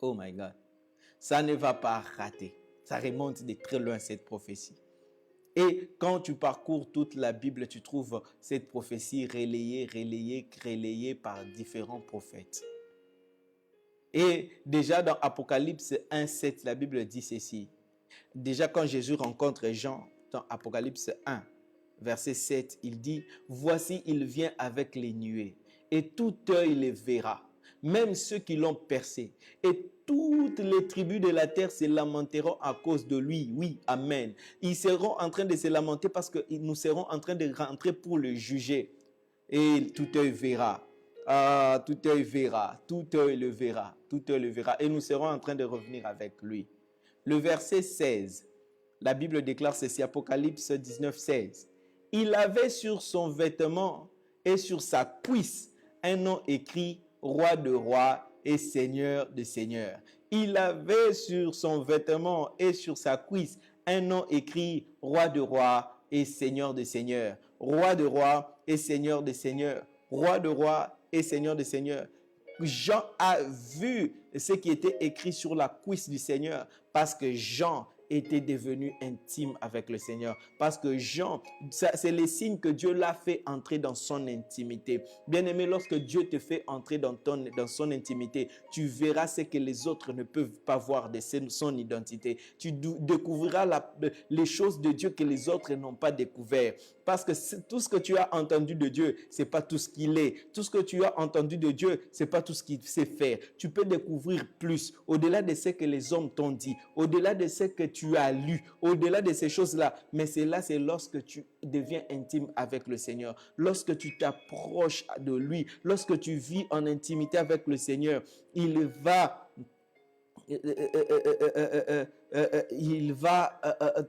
Oh my God. Ça ne va pas rater. Ça remonte de très loin, cette prophétie. Et quand tu parcours toute la Bible, tu trouves cette prophétie relayée par différents prophètes. Et déjà dans Apocalypse 1:7, la Bible dit ceci. Déjà quand Jésus rencontre Jean, dans Apocalypse 1, verset 7, il dit, « Voici, il vient avec les nuées, et tout œil les verra, même ceux qui l'ont percé. Et toutes les tribus de la terre se lamenteront à cause de lui. » Oui, amen. Ils seront en train de se lamenter parce que nous serons en train de rentrer pour le juger. Et tout œil verra. Ah, tout œil verra. Tout œil le verra. Tout œil le verra. Et nous serons en train de revenir avec lui. Le verset 16, la Bible déclare ceci, Apocalypse 19, 16. « Il avait sur son vêtement et sur sa cuisse un nom écrit « Roi de rois et Seigneur de seigneurs ». Il avait sur son vêtement et sur sa cuisse un nom écrit « Roi de rois et Seigneur de seigneurs ». Roi de rois et Seigneur de seigneurs. Roi de rois et Seigneur de seigneurs. Jean a vu ce qui était écrit sur la cuisse du Seigneur parce que Jean était devenu intime avec le Seigneur. Parce que Jean, c'est le signe que Dieu l'a fait entrer dans son intimité. Bien-aimé, lorsque Dieu te fait entrer dans son intimité, tu verras ce que les autres ne peuvent pas voir de son identité. Tu découvriras les choses de Dieu que les autres n'ont pas découvert. Parce que tout ce que tu as entendu de Dieu, c'est pas tout ce qu'il est. Tout ce que tu as entendu de Dieu, c'est pas tout ce qu'il sait faire. Tu peux découvrir plus, au-delà de ce que les hommes t'ont dit, au-delà de ce que tu as lu, au-delà de ces choses-là. Mais c'est lorsque tu deviens intime avec le Seigneur, lorsque tu t'approches de lui, lorsque tu vis en intimité avec le Seigneur, il va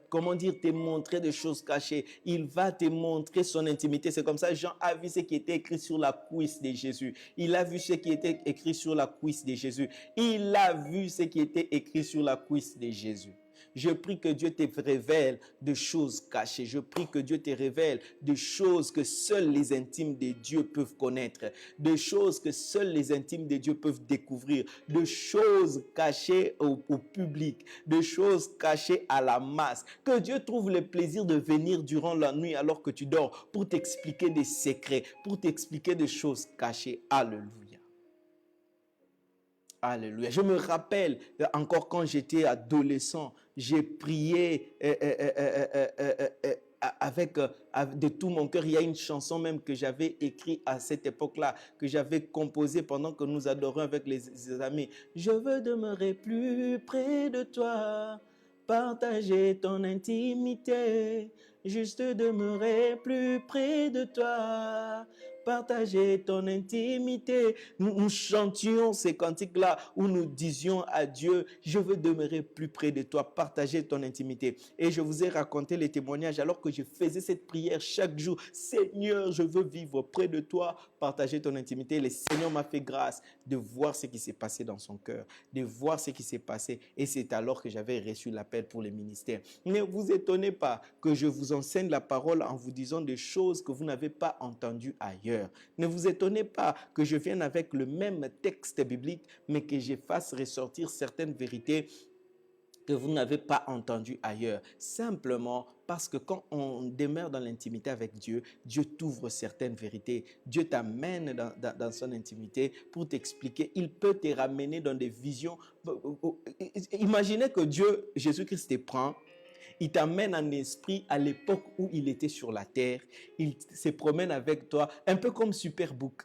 comment dire, te montrer des choses cachées. Il va te montrer son intimité. C'est comme ça, Jean a vu ce qui était écrit sur la cuisse de Jésus. Il a vu ce qui était écrit sur la cuisse de Jésus. Il a vu ce qui était écrit sur la cuisse de Jésus. Je prie que Dieu te révèle de choses cachées. Je prie que Dieu te révèle de choses que seuls les intimes de Dieu peuvent connaître, de choses que seuls les intimes de Dieu peuvent découvrir, de choses cachées au public, de choses cachées à la masse. Que Dieu trouve le plaisir de venir durant la nuit alors que tu dors pour t'expliquer des secrets, pour t'expliquer des choses cachées. Alléluia. Alléluia. Je me rappelle encore quand j'étais adolescent, j'ai prié de tout mon cœur. Il y a une chanson même que j'avais écrite à cette époque-là, que j'avais composée pendant que nous adorions avec les amis. Je veux demeurer plus près de toi, partager ton intimité, juste demeurer plus près de toi, partager ton intimité. Nous chantions ces cantiques-là où nous disions à Dieu, je veux demeurer plus près de toi, partager ton intimité. Et je vous ai raconté les témoignages alors que je faisais cette prière chaque jour. Seigneur, je veux vivre près de toi, partager ton intimité. Le Seigneur m'a fait grâce de voir ce qui s'est passé dans son cœur, de voir ce qui s'est passé. Et c'est alors que j'avais reçu l'appel pour le ministère. Ne vous étonnez pas que je vous enseigne la parole en vous disant des choses que vous n'avez pas entendues ailleurs. Ne vous étonnez pas que je vienne avec le même texte biblique, mais que je fasse ressortir certaines vérités que vous n'avez pas entendues ailleurs. Simplement parce que quand on demeure dans l'intimité avec Dieu, Dieu t'ouvre certaines vérités. Dieu t'amène dans son intimité pour t'expliquer. Il peut te ramener dans des visions. Imaginez que Dieu, Jésus-Christ te prend. Il t'amène en esprit à l'époque où il était sur la terre. Il se promène avec toi, un peu comme Superbook.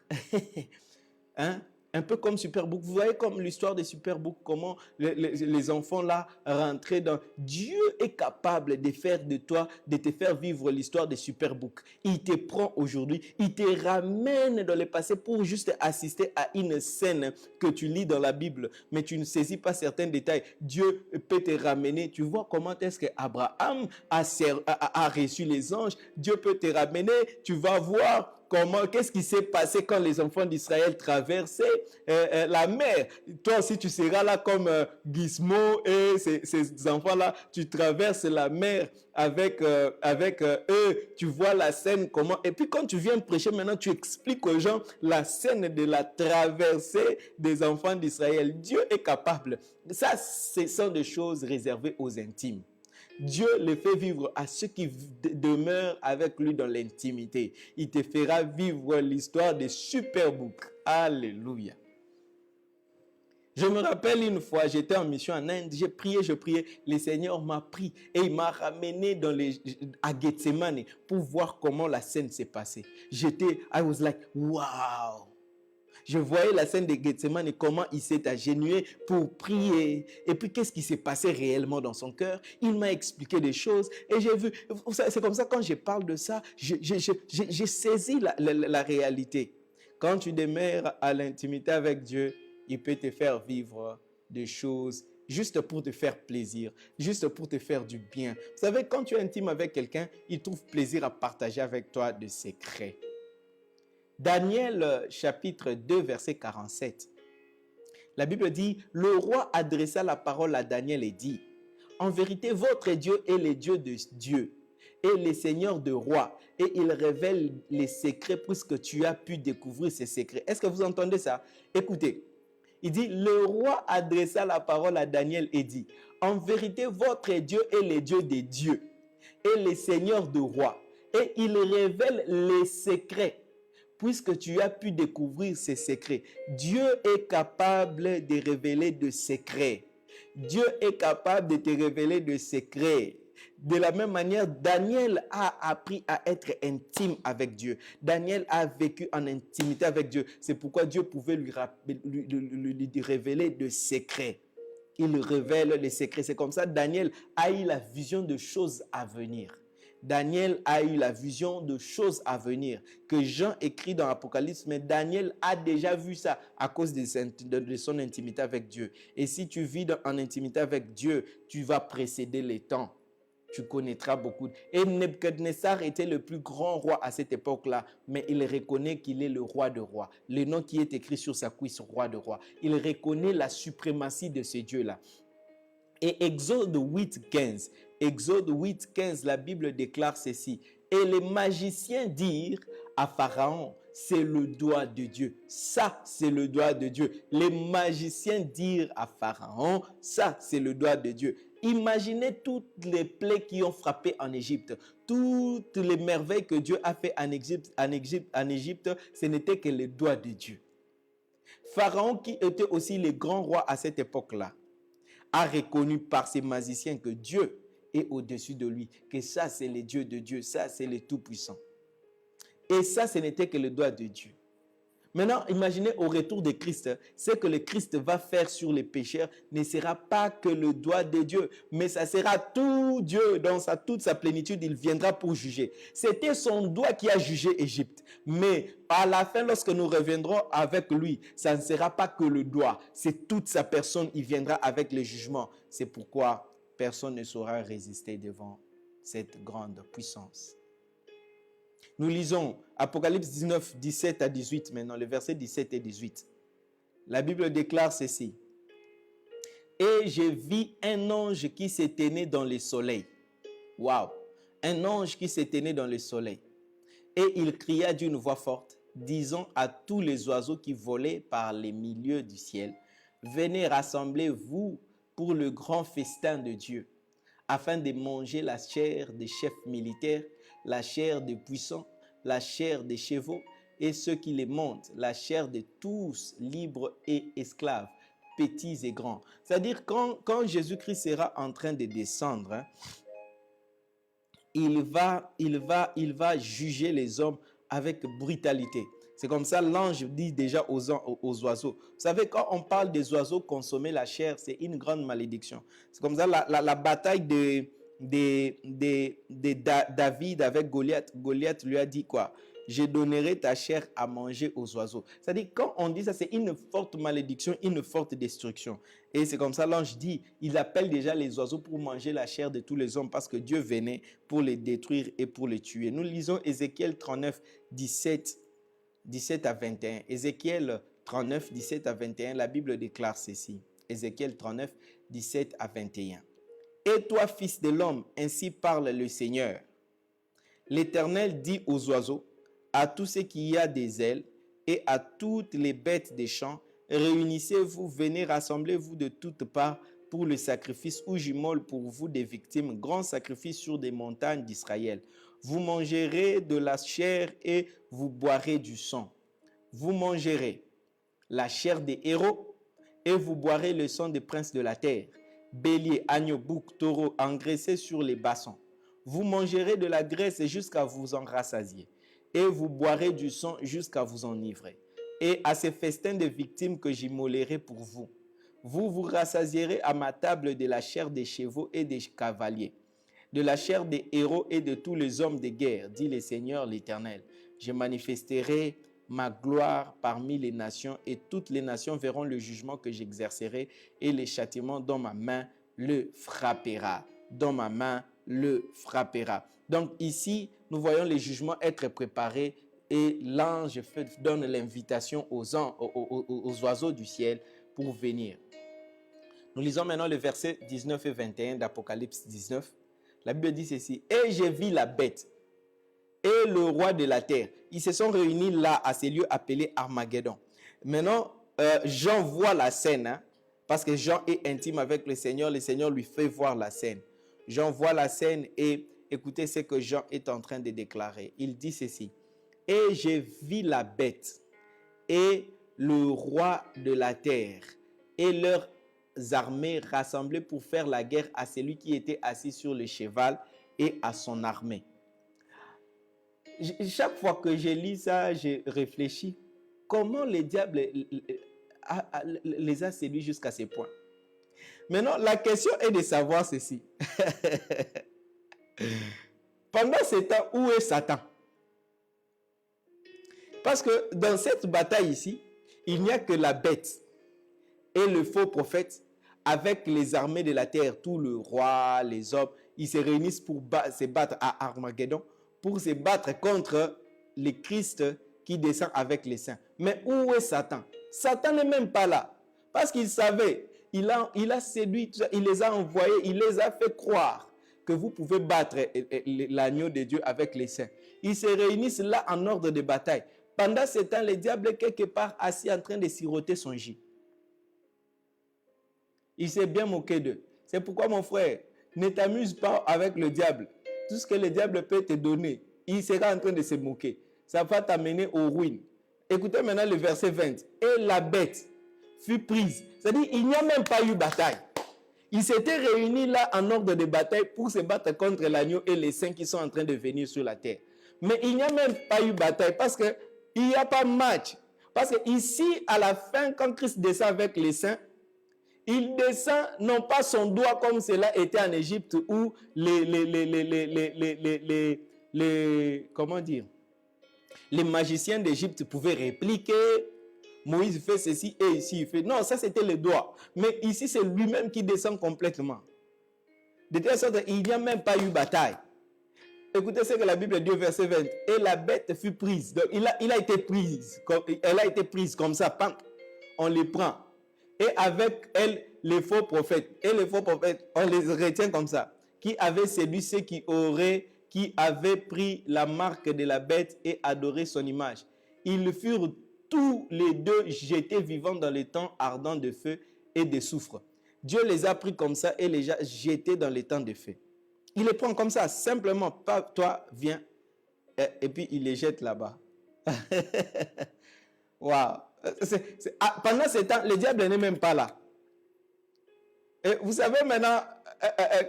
Hein? Un peu comme Superbook. Vous voyez comme l'histoire de Superbook, comment les enfants là rentraient dans... Dieu est capable de faire de toi, de te faire vivre l'histoire de Superbook. Il te prend aujourd'hui, il te ramène dans le passé pour juste assister à une scène que tu lis dans la Bible, mais tu ne saisis pas certains détails. Dieu peut te ramener. Tu vois comment est-ce que Abraham a reçu les anges. Dieu peut te ramener. Tu vas voir qu'est-ce qui s'est passé quand les enfants d'Israël traversaient la mer. Toi aussi, tu seras là comme Gizmo et ces enfants-là. Tu traverses la mer avec eux. Tu vois la scène, comment. Et puis quand tu viens prêcher, maintenant, tu expliques aux gens la scène de la traversée des enfants d'Israël. Dieu est capable. Ça, ce sont des choses réservées aux intimes. Dieu le fait vivre à ceux qui demeurent avec lui dans l'intimité. Il te fera vivre l'histoire de Superbook. Alléluia. Je me rappelle une fois, j'étais en mission en Inde, j'ai prié, le Seigneur m'a pris et il m'a ramené à Gethsemane pour voir comment la scène s'est passée. I was like, wow! Je voyais la scène de Gethsemane et comment il s'est agenouillé pour prier. Et puis, qu'est-ce qui s'est passé réellement dans son cœur? Il m'a expliqué des choses et j'ai vu. C'est comme ça, quand je parle de ça, j'ai saisi la réalité. Quand tu demeures à l'intimité avec Dieu, il peut te faire vivre des choses juste pour te faire plaisir, juste pour te faire du bien. Vous savez, quand tu es intime avec quelqu'un, il trouve plaisir à partager avec toi des secrets. Daniel chapitre 2 verset 47. La Bible dit, le roi adressa la parole à Daniel et dit, en vérité, votre Dieu est le Dieu de Dieu et le Seigneur de rois et il révèle les secrets puisque tu as pu découvrir ces secrets. Est-ce que vous entendez ça? Écoutez, il dit, le roi adressa la parole à Daniel et dit, en vérité, votre Dieu est le Dieu des dieux et le Seigneur de rois et il révèle les secrets. Puisque tu as pu découvrir ces secrets, Dieu est capable de révéler des secrets. Dieu est capable de te révéler des secrets. De la même manière, Daniel a appris à être intime avec Dieu. Daniel a vécu en intimité avec Dieu. C'est pourquoi Dieu pouvait lui révéler des secrets. Il révèle les secrets. C'est comme ça que Daniel a eu la vision de choses à venir. Daniel a eu la vision de choses à venir que Jean écrit dans l'Apocalypse, mais Daniel a déjà vu ça à cause de son intimité avec Dieu. Et si tu vis en intimité avec Dieu, tu vas précéder les temps. Tu connaîtras beaucoup. Et Nebuchadnezzar était le plus grand roi à cette époque-là, mais il reconnaît qu'il est le roi de rois. Le nom qui est écrit sur sa cuisse, roi de rois. Il reconnaît la suprématie de ce Dieu-là. Et Exode 8.15, Exode 8.15, la Bible déclare ceci. Et les magiciens dirent à Pharaon, c'est le doigt de Dieu. Ça, c'est le doigt de Dieu. Les magiciens dirent à Pharaon, ça, c'est le doigt de Dieu. Imaginez toutes les plaies qui ont frappé en Égypte. Toutes les merveilles que Dieu a fait en Égypte, ce n'était que le doigt de Dieu. Pharaon, qui était aussi le grand roi à cette époque-là, a reconnu par ses magiciens que Dieu est au-dessus de lui, que ça c'est le Dieu de Dieu, ça c'est le Tout-Puissant. Et ça, ce n'était que le doigt de Dieu. Maintenant, imaginez au retour de Christ, ce que le Christ va faire sur les pécheurs ne sera pas que le doigt de Dieu, mais ça sera tout Dieu dans toute sa plénitude, il viendra pour juger. C'était son doigt qui a jugé Égypte, mais à la fin, lorsque nous reviendrons avec lui, ça ne sera pas que le doigt, c'est toute sa personne, il viendra avec le jugement. C'est pourquoi personne ne saura résister devant cette grande puissance. Nous lisons Apocalypse 19, 17 à 18 maintenant, le verset 17 et 18. La Bible déclare ceci. Et je vis un ange qui s'éteignait dans le soleil. Waouh! Un ange qui s'éteignait dans le soleil. Et il cria d'une voix forte, disant à tous les oiseaux qui volaient par les milieux du ciel, venez rassembler-vous pour le grand festin de Dieu, afin de manger la chair des chefs militaires, la chair des puissants, la chair des chevaux et ceux qui les montent, la chair de tous, libres et esclaves, petits et grands. C'est-à-dire quand Jésus-Christ sera en train de descendre, il va juger les hommes avec brutalité. C'est comme ça l'ange dit déjà aux oiseaux. Vous savez, quand on parle des oiseaux consommer la chair, c'est une grande malédiction. C'est comme ça la bataille de David avec Goliath. Goliath lui a dit quoi? Je donnerai ta chair à manger aux oiseaux. C'est-à-dire, quand on dit ça, c'est une forte malédiction, une forte destruction. Et c'est comme ça, l'ange dit, il appelle déjà les oiseaux pour manger la chair de tous les hommes parce que Dieu venait pour les détruire et pour les tuer. Nous lisons Ézéchiel 39, 17 à 21. Ézéchiel 39, 17 à 21, la Bible déclare ceci. Ézéchiel 39, 17 à 21. Et toi, fils de l'homme, ainsi parle le Seigneur. L'Éternel dit aux oiseaux, à tout ce qui a des ailes et à toutes les bêtes des champs, réunissez-vous, venez, rassemblez-vous de toutes parts pour le sacrifice ou j'immole pour vous des victimes, grand sacrifice sur des montagnes d'Israël. Vous mangerez de la chair et vous boirez du sang. Vous mangerez la chair des héros et vous boirez le sang des princes de la terre. Bélier, agneau, bouc, taureau, engraissés sur les bassons. Vous mangerez de la graisse jusqu'à vous en rassasier. Et vous boirez du sang jusqu'à vous enivrer. Et à ces festins de victimes que j'immolerai pour vous, vous vous rassasierez à ma table de la chair des chevaux et des cavaliers, de la chair des héros et de tous les hommes de guerre, dit le Seigneur l'Éternel. Je manifesterai ma gloire parmi les nations et toutes les nations verront le jugement que j'exercerai et les châtiments dont ma main le frappera. Dans ma main le frappera. Donc ici, nous voyons les jugements être préparés et l'ange donne l'invitation aux oiseaux du ciel pour venir. Nous lisons maintenant le verset 19 et 21 d'Apocalypse 19. La Bible dit ceci. Et j'ai vu la bête et le roi de la terre. Ils se sont réunis là à ces lieux appelés Armageddon. Maintenant, Jean voit la scène, parce que Jean est intime avec le Seigneur lui fait voir la scène. Jean voit la scène et écoutez ce que Jean est en train de déclarer. Il dit ceci. Et j'ai vu la bête et le roi de la terre et leurs armées rassemblées pour faire la guerre à celui qui était assis sur le cheval et à son armée. Chaque fois que je lis ça, je réfléchis. Comment le diable les a séduits jusqu'à ce point? Maintenant, la question est de savoir ceci. Pendant ce temps, où est Satan? Parce que dans cette bataille ici, il n'y a que la bête et le faux prophète avec les armées de la terre, tout le roi, les hommes, ils se réunissent pour se battre à Armageddon, pour se battre contre le Christ qui descend avec les saints. Mais où est Satan? Satan n'est même pas là. Parce qu'il savait, il a séduit, il les a envoyés, il les a fait croire que vous pouvez battre l'agneau de Dieu avec les saints. Ils se réunissent là en ordre de bataille. Pendant ce temps, le diable est quelque part assis en train de siroter son jus. Il s'est bien moqué d'eux. C'est pourquoi, mon frère, ne t'amuse pas avec le diable. Tout ce que le diable peut te donner, il sera en train de se moquer. Ça va t'amener aux ruines. Écoutez maintenant le verset 20. Et la bête fut prise. C'est-à-dire, il n'y a même pas eu bataille. Ils s'étaient réunis là en ordre de bataille pour se battre contre l'agneau et les saints qui sont en train de venir sur la terre. Mais il n'y a même pas eu bataille parce qu'il n'y a pas de match. Parce que ici, à la fin, quand Christ descend avec les saints, il descend non pas son doigt comme cela était en Égypte où comment dire, les magiciens d'Égypte pouvaient répliquer. Moïse fait ceci et ici il fait. Non, ça c'était le doigt. Mais ici, c'est lui-même qui descend complètement. De telle sorte qu'il n'y a même pas eu bataille. Écoutez ce que la Bible dit au verset 20. Et la bête fut prise. Donc, elle a été prise comme ça. Pam, on les prend. Et avec elle, les faux prophètes. Et les faux prophètes, on les retient comme ça. Qui avaient séduit ceux qui avaient pris la marque de la bête et adoré son image. Ils furent tous les deux jetés vivants dans les temps ardents de feu et de soufre. Dieu les a pris comme ça et les a jetés dans les temps de feu. Il les prend comme ça, simplement, pas toi, viens, et puis il les jette là-bas. Waouh! Pendant ce temps, le diable n'est même pas là. Et vous savez maintenant,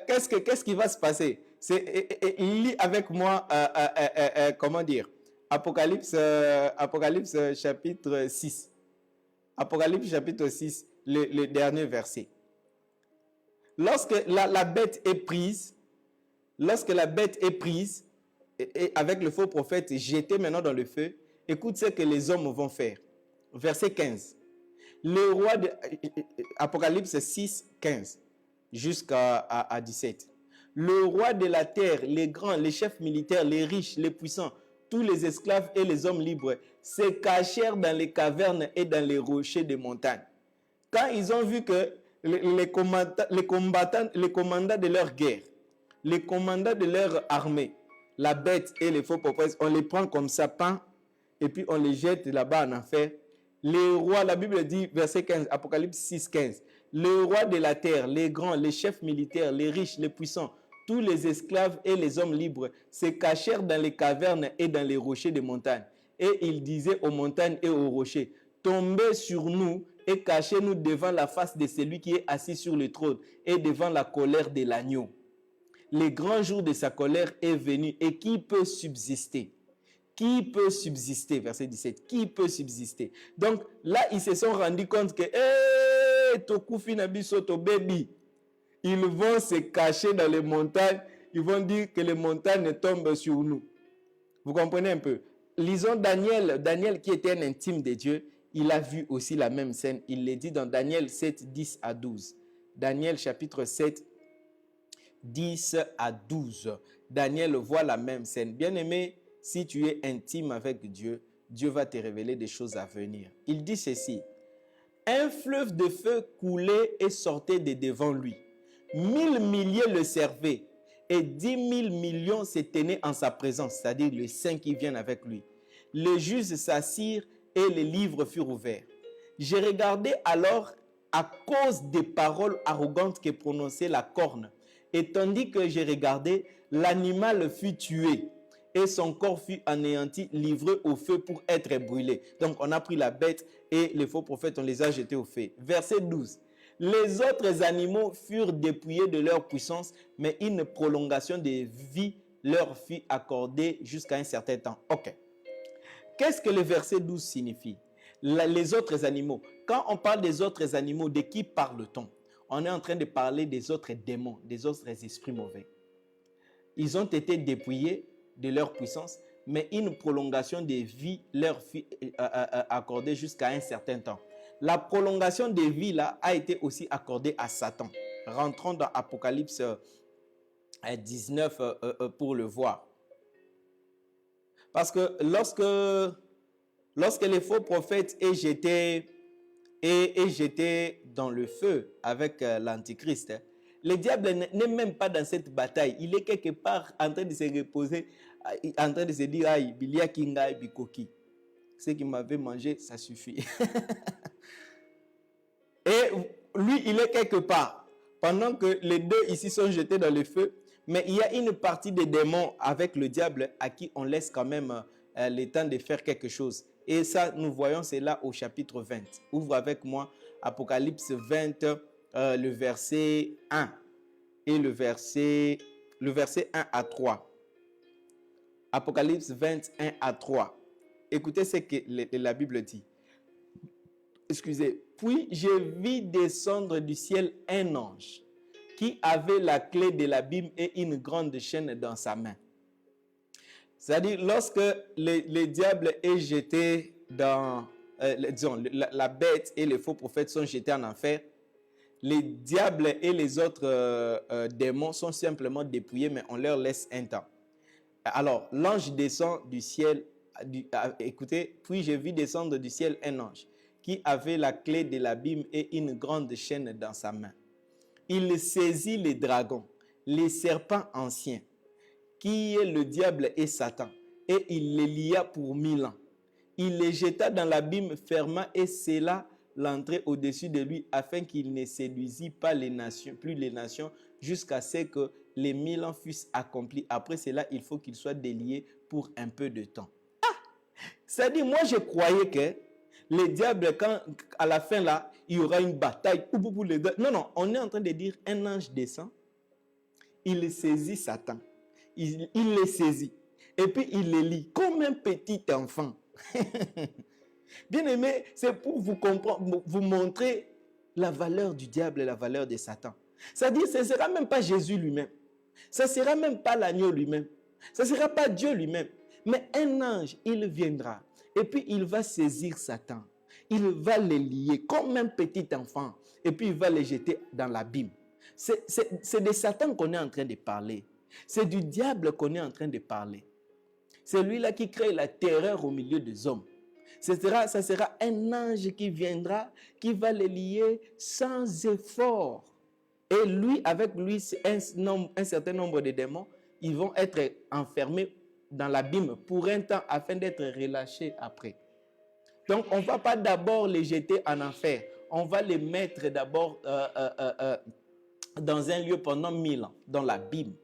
qu'est-ce qui va se passer? Lis avec moi, comment dire, Apocalypse chapitre 6. Apocalypse chapitre 6, le dernier verset. Lorsque la bête est prise, et avec le faux prophète jeté maintenant dans le feu, écoute ce que les hommes vont faire. Verset 15. Le roi de Apocalypse 6, 15 jusqu'à 17. Le roi de la terre, les grands, les chefs militaires, les riches, les puissants, tous les esclaves et les hommes libres se cachèrent dans les cavernes et dans les rochers des montagnes. Quand ils ont vu que les commandants de leur guerre, les commandants de leur armée, la bête et les faux prophètes, on les prend comme sapin et puis on les jette là-bas en enfer. Les rois, la Bible dit, verset 15, Apocalypse 6, 15, le roi de la terre, les grands, les chefs militaires, les riches, les puissants, tous les esclaves et les hommes libres se cachèrent dans les cavernes et dans les rochers des montagnes. Et ils disaient aux montagnes et aux rochers, tombez sur nous et cachez-nous devant la face de celui qui est assis sur le trône et devant la colère de l'agneau. Le grand jour de sa colère est venu et qui peut subsister? Qui peut subsister? Verset 17. Qui peut subsister? Donc là, ils se sont rendus compte que ils vont se cacher dans les montagnes. Ils vont dire que les montagnes tombent sur nous. Vous comprenez un peu? Lisons Daniel. Daniel qui était un intime de Dieu, il a vu aussi la même scène. Il le dit dans Daniel 7, 10 à 12. Daniel chapitre 7, 10 à 12. Daniel voit la même scène. Bien-aimé, si tu es intime avec Dieu, Dieu va te révéler des choses à venir. Il dit ceci. Un fleuve de feu coulait et sortait de devant lui. 1000 milliers le servaient et 10 000 millions se tenaient en sa présence, c'est-à-dire les saints qui viennent avec lui. Les juges s'assirent et les livres furent ouverts. J'ai regardé alors à cause des paroles arrogantes que prononçait la corne. Et tandis que j'ai regardé, l'animal fut tué et son corps fut anéanti, livré au feu pour être brûlé. Donc on a pris la bête et les faux prophètes, on les a jetés au feu. Verset 12. Les autres animaux furent dépouillés de leur puissance, mais une prolongation de vie leur fut accordée jusqu'à un certain temps. Ok. Qu'est-ce que le verset 12 signifie? Les autres animaux. Quand on parle des autres animaux, de qui parle-t-on? On est en train de parler des autres démons, des autres esprits mauvais. Ils ont été dépouillés de leur puissance, mais une prolongation de vie leur fut accordée jusqu'à un certain temps. La prolongation de vie là a été aussi accordée à Satan. Rentrons dans Apocalypse 19 pour le voir. Parce que lorsque les faux prophètes est jeté dans le feu avec l'antichrist, le diable n'est même pas dans cette bataille. Il est quelque part en train de se reposer, en train de se dire, aïe, bilia kinga bikoki. Ce qui m'avait mangé, ça suffit. Et lui, il est quelque part. Pendant que les deux ici sont jetés dans le feu, mais il y a une partie des démons avec le diable à qui on laisse quand même le temps de faire quelque chose. Et ça, nous voyons cela au chapitre 20. Ouvre avec moi Apocalypse 20, le verset 1 et le verset 1 à 3. Apocalypse 21 à 3. Écoutez ce que la Bible dit. excusez, puis je vis descendre du ciel un ange qui avait la clé de l'abîme et une grande chaîne dans sa main. C'est-à-dire, lorsque le diable est jeté dans, disons, la bête et les faux prophètes sont jetés en enfer, les diables et les autres démons sont simplement dépouillés, mais on leur laisse un temps. Alors, l'ange descend du ciel, écoutez, puis j'ai vu descendre du ciel un ange qui avait la clé de l'abîme et une grande chaîne dans sa main. Il saisit les dragons, les serpents anciens, qui est le diable et Satan, et il les lia pour 1000 ans. Il les jeta dans l'abîme, ferma et scella l'entrée au-dessus de lui, afin qu'il ne séduisit pas les nations, plus les nations, jusqu'à ce que les 1000 ans fussent accomplis. Après cela, il faut qu'il soit délié pour un peu de temps. C'est-à-dire, moi, je croyais que les diables, quand à la fin, là, il y aura une bataille. Non, non, on est en train de dire, un ange descend, il saisit Satan, il les saisit, et puis il les lie comme un petit enfant. Bien aimé, c'est pour vous comprendre, vous montrer la valeur du diable et la valeur de Satan. C'est-à-dire, ce ne sera même pas Jésus lui-même. Ce ne sera même pas l'agneau lui-même. Ce ne sera pas Dieu lui-même. Mais un ange, il viendra. Et puis, il va saisir Satan. Il va les lier comme un petit enfant. Et puis, il va les jeter dans l'abîme. C'est de Satan qu'on est en train de parler. C'est du diable qu'on est en train de parler. C'est lui-là qui crée la terreur au milieu des hommes. Ça sera un ange qui viendra, qui va les lier sans effort. Et lui, avec lui, un certain nombre de démons, ils vont être enfermés dans l'abîme pour un temps afin d'être relâchés après. Donc, on ne va pas d'abord les jeter en enfer. On va les mettre d'abord dans un lieu pendant 1000 ans, dans l'abîme,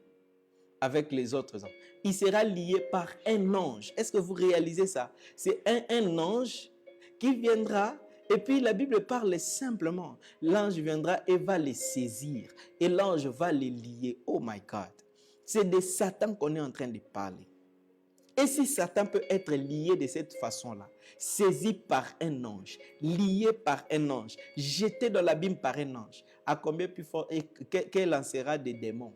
avec les autres hommes. Il sera lié par un ange. Est-ce que vous réalisez ça? C'est un ange qui viendra, et puis la Bible parle simplement. L'ange viendra et va les saisir. Et l'ange va les lier. Oh my God. C'est de Satan qu'on est en train de parler. Et si Satan peut être lié de cette façon-là, saisi par un ange, lié par un ange, jeté dans l'abîme par un ange, à combien plus fort qu'elle lancera des démons?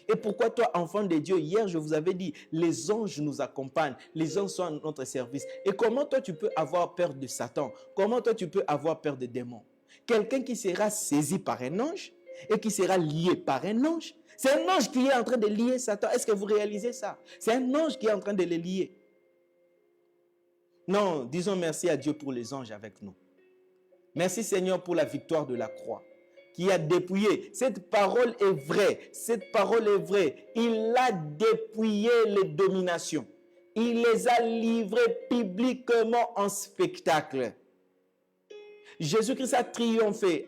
Et pourquoi toi, enfant de Dieu, hier je vous avais dit, les anges nous accompagnent, les anges sont à notre service. Et comment toi tu peux avoir peur de Satan? Comment toi tu peux avoir peur des démons? Quelqu'un qui sera saisi par un ange et qui sera lié par un ange, c'est un ange qui est en train de lier Satan. Est-ce que vous réalisez ça? C'est un ange qui est en train de les lier. Non, disons merci à Dieu pour les anges avec nous. Merci Seigneur pour la victoire de la croix qui a dépouillé. Cette parole est vraie. Cette parole est vraie. Il a dépouillé les dominations. Il les a livrées publiquement en spectacle. Jésus-Christ a triomphé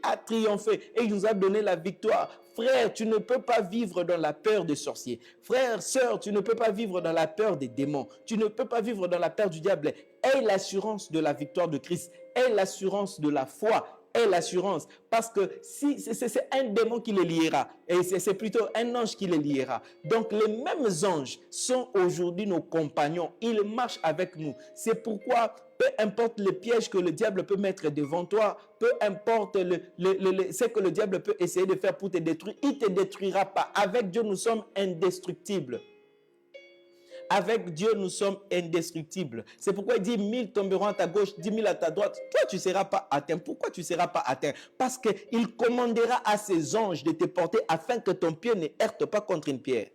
et il nous a donné la victoire. Frère, tu ne peux pas vivre dans la peur des sorciers. Frère, sœur, tu ne peux pas vivre dans la peur des démons. Tu ne peux pas vivre dans la peur du diable. Aie l'assurance de la victoire de Christ. Aie l'assurance de la foi. Aie l'assurance. Parce que si c'est un démon qui les liera, et c'est plutôt un ange qui les liera. Donc les mêmes anges sont aujourd'hui nos compagnons. Ils marchent avec nous. C'est pourquoi peu importe les pièges que le diable peut mettre devant toi, peu importe ce que le diable peut essayer de faire pour te détruire, il ne te détruira pas. Avec Dieu, nous sommes indestructibles. Avec Dieu, nous sommes indestructibles. C'est pourquoi il dit 1000 tomberont à ta gauche, 10 000 à ta droite. Toi, tu ne seras pas atteint. Pourquoi tu ne seras pas atteint? Parce qu'il commandera à ses anges de te porter afin que ton pied ne heurte pas contre une pierre.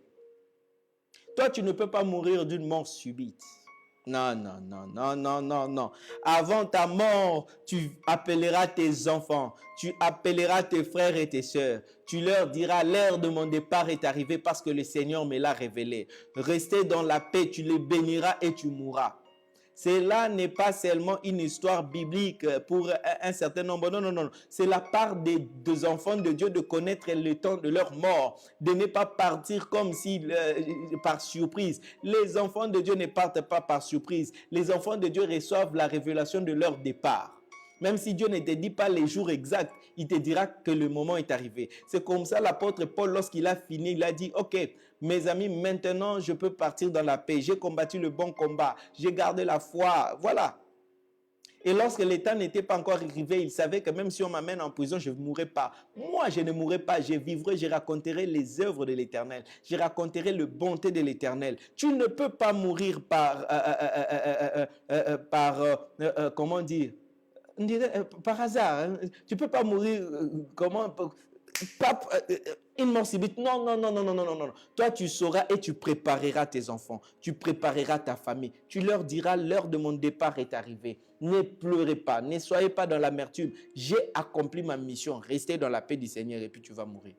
Toi, tu ne peux pas mourir d'une mort subite. Non, non, non, non, non, non, non. Avant ta mort, tu appelleras tes enfants, tu appelleras tes frères et tes sœurs. Tu leur diras, l'heure de mon départ est arrivée parce que le Seigneur me l'a révélé. Restez dans la paix, tu les béniras et tu mourras. Cela n'est pas seulement une histoire biblique pour un certain nombre. Non, non, non. C'est la part des enfants de Dieu de connaître le temps de leur mort, de ne pas partir comme si par surprise. Les enfants de Dieu ne partent pas par surprise. Les enfants de Dieu reçoivent la révélation de leur départ. Même si Dieu ne te dit pas les jours exacts, il te dira que le moment est arrivé. C'est comme ça l'apôtre Paul, lorsqu'il a fini, il a dit, ok, mes amis, maintenant je peux partir dans la paix. J'ai combattu le bon combat. J'ai gardé la foi. Voilà. Et lorsque le temps n'était pas encore arrivé, il savait que même si on m'amène en prison, je ne mourrai pas. Moi, je ne mourrai pas, je vivrai, je raconterai les œuvres de l'Éternel. Je raconterai le bonté de l'Éternel. Tu ne peux pas mourir comment dire, par hasard. Hein. Tu ne peux pas mourir, une mort subite. Non, non, non, non, non, non, non, non. Toi, tu sauras et tu prépareras tes enfants. Tu prépareras ta famille. Tu leur diras, l'heure de mon départ est arrivée. Ne pleurez pas, ne soyez pas dans l'amertume. J'ai accompli ma mission. Restez dans la paix du Seigneur et puis tu vas mourir.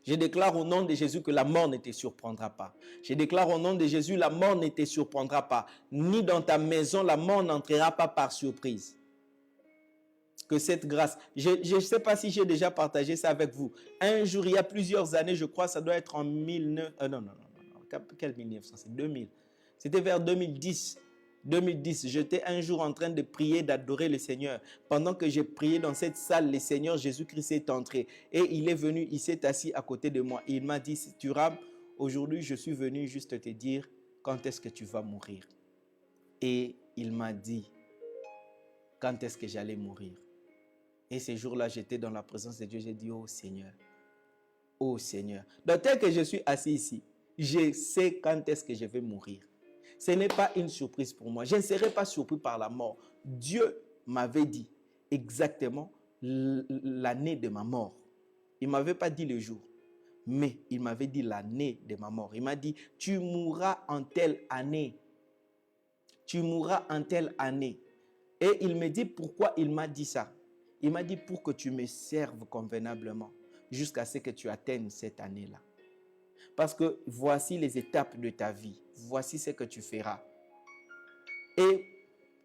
Je déclare au nom de Jésus que la mort ne te surprendra pas. Je déclare au nom de Jésus, la mort ne te surprendra pas. Ni dans ta maison, la mort n'entrera pas par surprise. Que cette grâce, je ne sais pas si j'ai déjà partagé ça avec vous. Un jour, il y a plusieurs années, je crois, ça doit être en 1900, quel 1900, c'est 2000. C'était vers 2010. 2010, j'étais un jour en train de prier, d'adorer le Seigneur. Pendant que j'ai prié dans cette salle, le Seigneur Jésus-Christ est entré. Et il est venu, il s'est assis à côté de moi. Et il m'a dit, Thuram, aujourd'hui, je suis venu juste te dire quand est-ce que tu vas mourir. Et il m'a dit quand est-ce que j'allais mourir. Et ces jours-là, j'étais dans la présence de Dieu. J'ai dit, oh Seigneur, oh Seigneur. Donc, tel que je suis assis ici, je sais quand est-ce que je vais mourir. Ce n'est pas une surprise pour moi. Je ne serai pas surpris par la mort. Dieu m'avait dit exactement l'année de ma mort. Il ne m'avait pas dit le jour, mais il m'avait dit l'année de ma mort. Il m'a dit, tu mourras en telle année. Tu mourras en telle année. Et il me dit pourquoi il m'a dit ça. Il m'a dit pour que tu me serves convenablement jusqu'à ce que tu atteignes cette année-là. Parce que voici les étapes de ta vie. Voici ce que tu feras. Et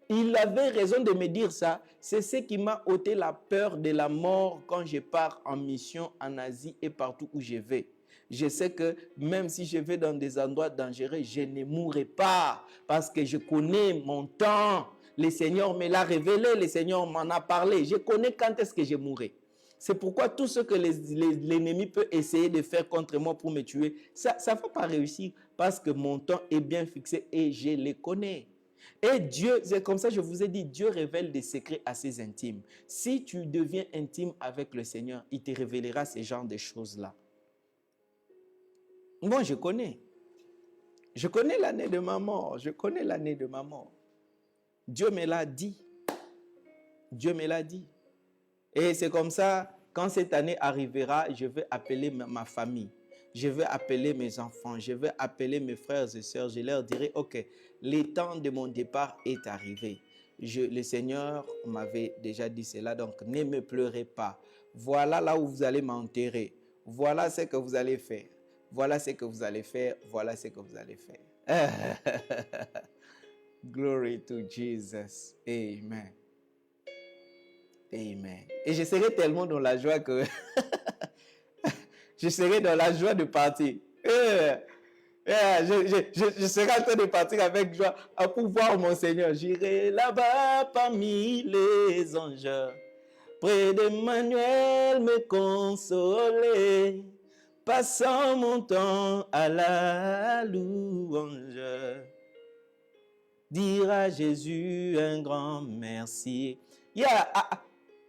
il avait raison de me dire ça. C'est ce qui m'a ôté la peur de la mort quand je pars en mission en Asie et partout où je vais. Je sais que même si je vais dans des endroits dangereux, je ne mourrai pas parce que je connais mon temps. Le Seigneur me l'a révélé, le Seigneur m'en a parlé. Je connais quand est-ce que je mourrai. C'est pourquoi tout ce que l'ennemi peut essayer de faire contre moi pour me tuer, ça ne va pas réussir parce que mon temps est bien fixé et je les connais. Et Dieu, c'est comme ça que je vous ai dit, Dieu révèle des secrets à ses intimes. Si tu deviens intime avec le Seigneur, il te révélera ces genres de choses-là. Moi, je connais. Je connais l'année de ma mort. Je connais l'année de ma mort. Dieu me l'a dit. Dieu me l'a dit. Et c'est comme ça, quand cette année arrivera, je vais appeler ma famille. Je vais appeler mes enfants. Je vais appeler mes frères et sœurs. Je leur dirai, ok, le temps de mon départ est arrivé. Le Seigneur m'avait déjà dit cela, donc ne me pleurez pas. Voilà là où vous allez m'enterrer. Voilà ce que vous allez faire. Voilà ce que vous allez faire. Voilà ce que vous allez faire. Glory to Jesus. Amen. Amen. Et je serai tellement dans la joie que je serai dans la joie de partir. Je serai en train de partir avec joie pour voir mon Seigneur. J'irai là-bas parmi les anges, près d'Emmanuel me consoler, passant mon temps à la louange. Dire à Jésus un grand merci. Yeah,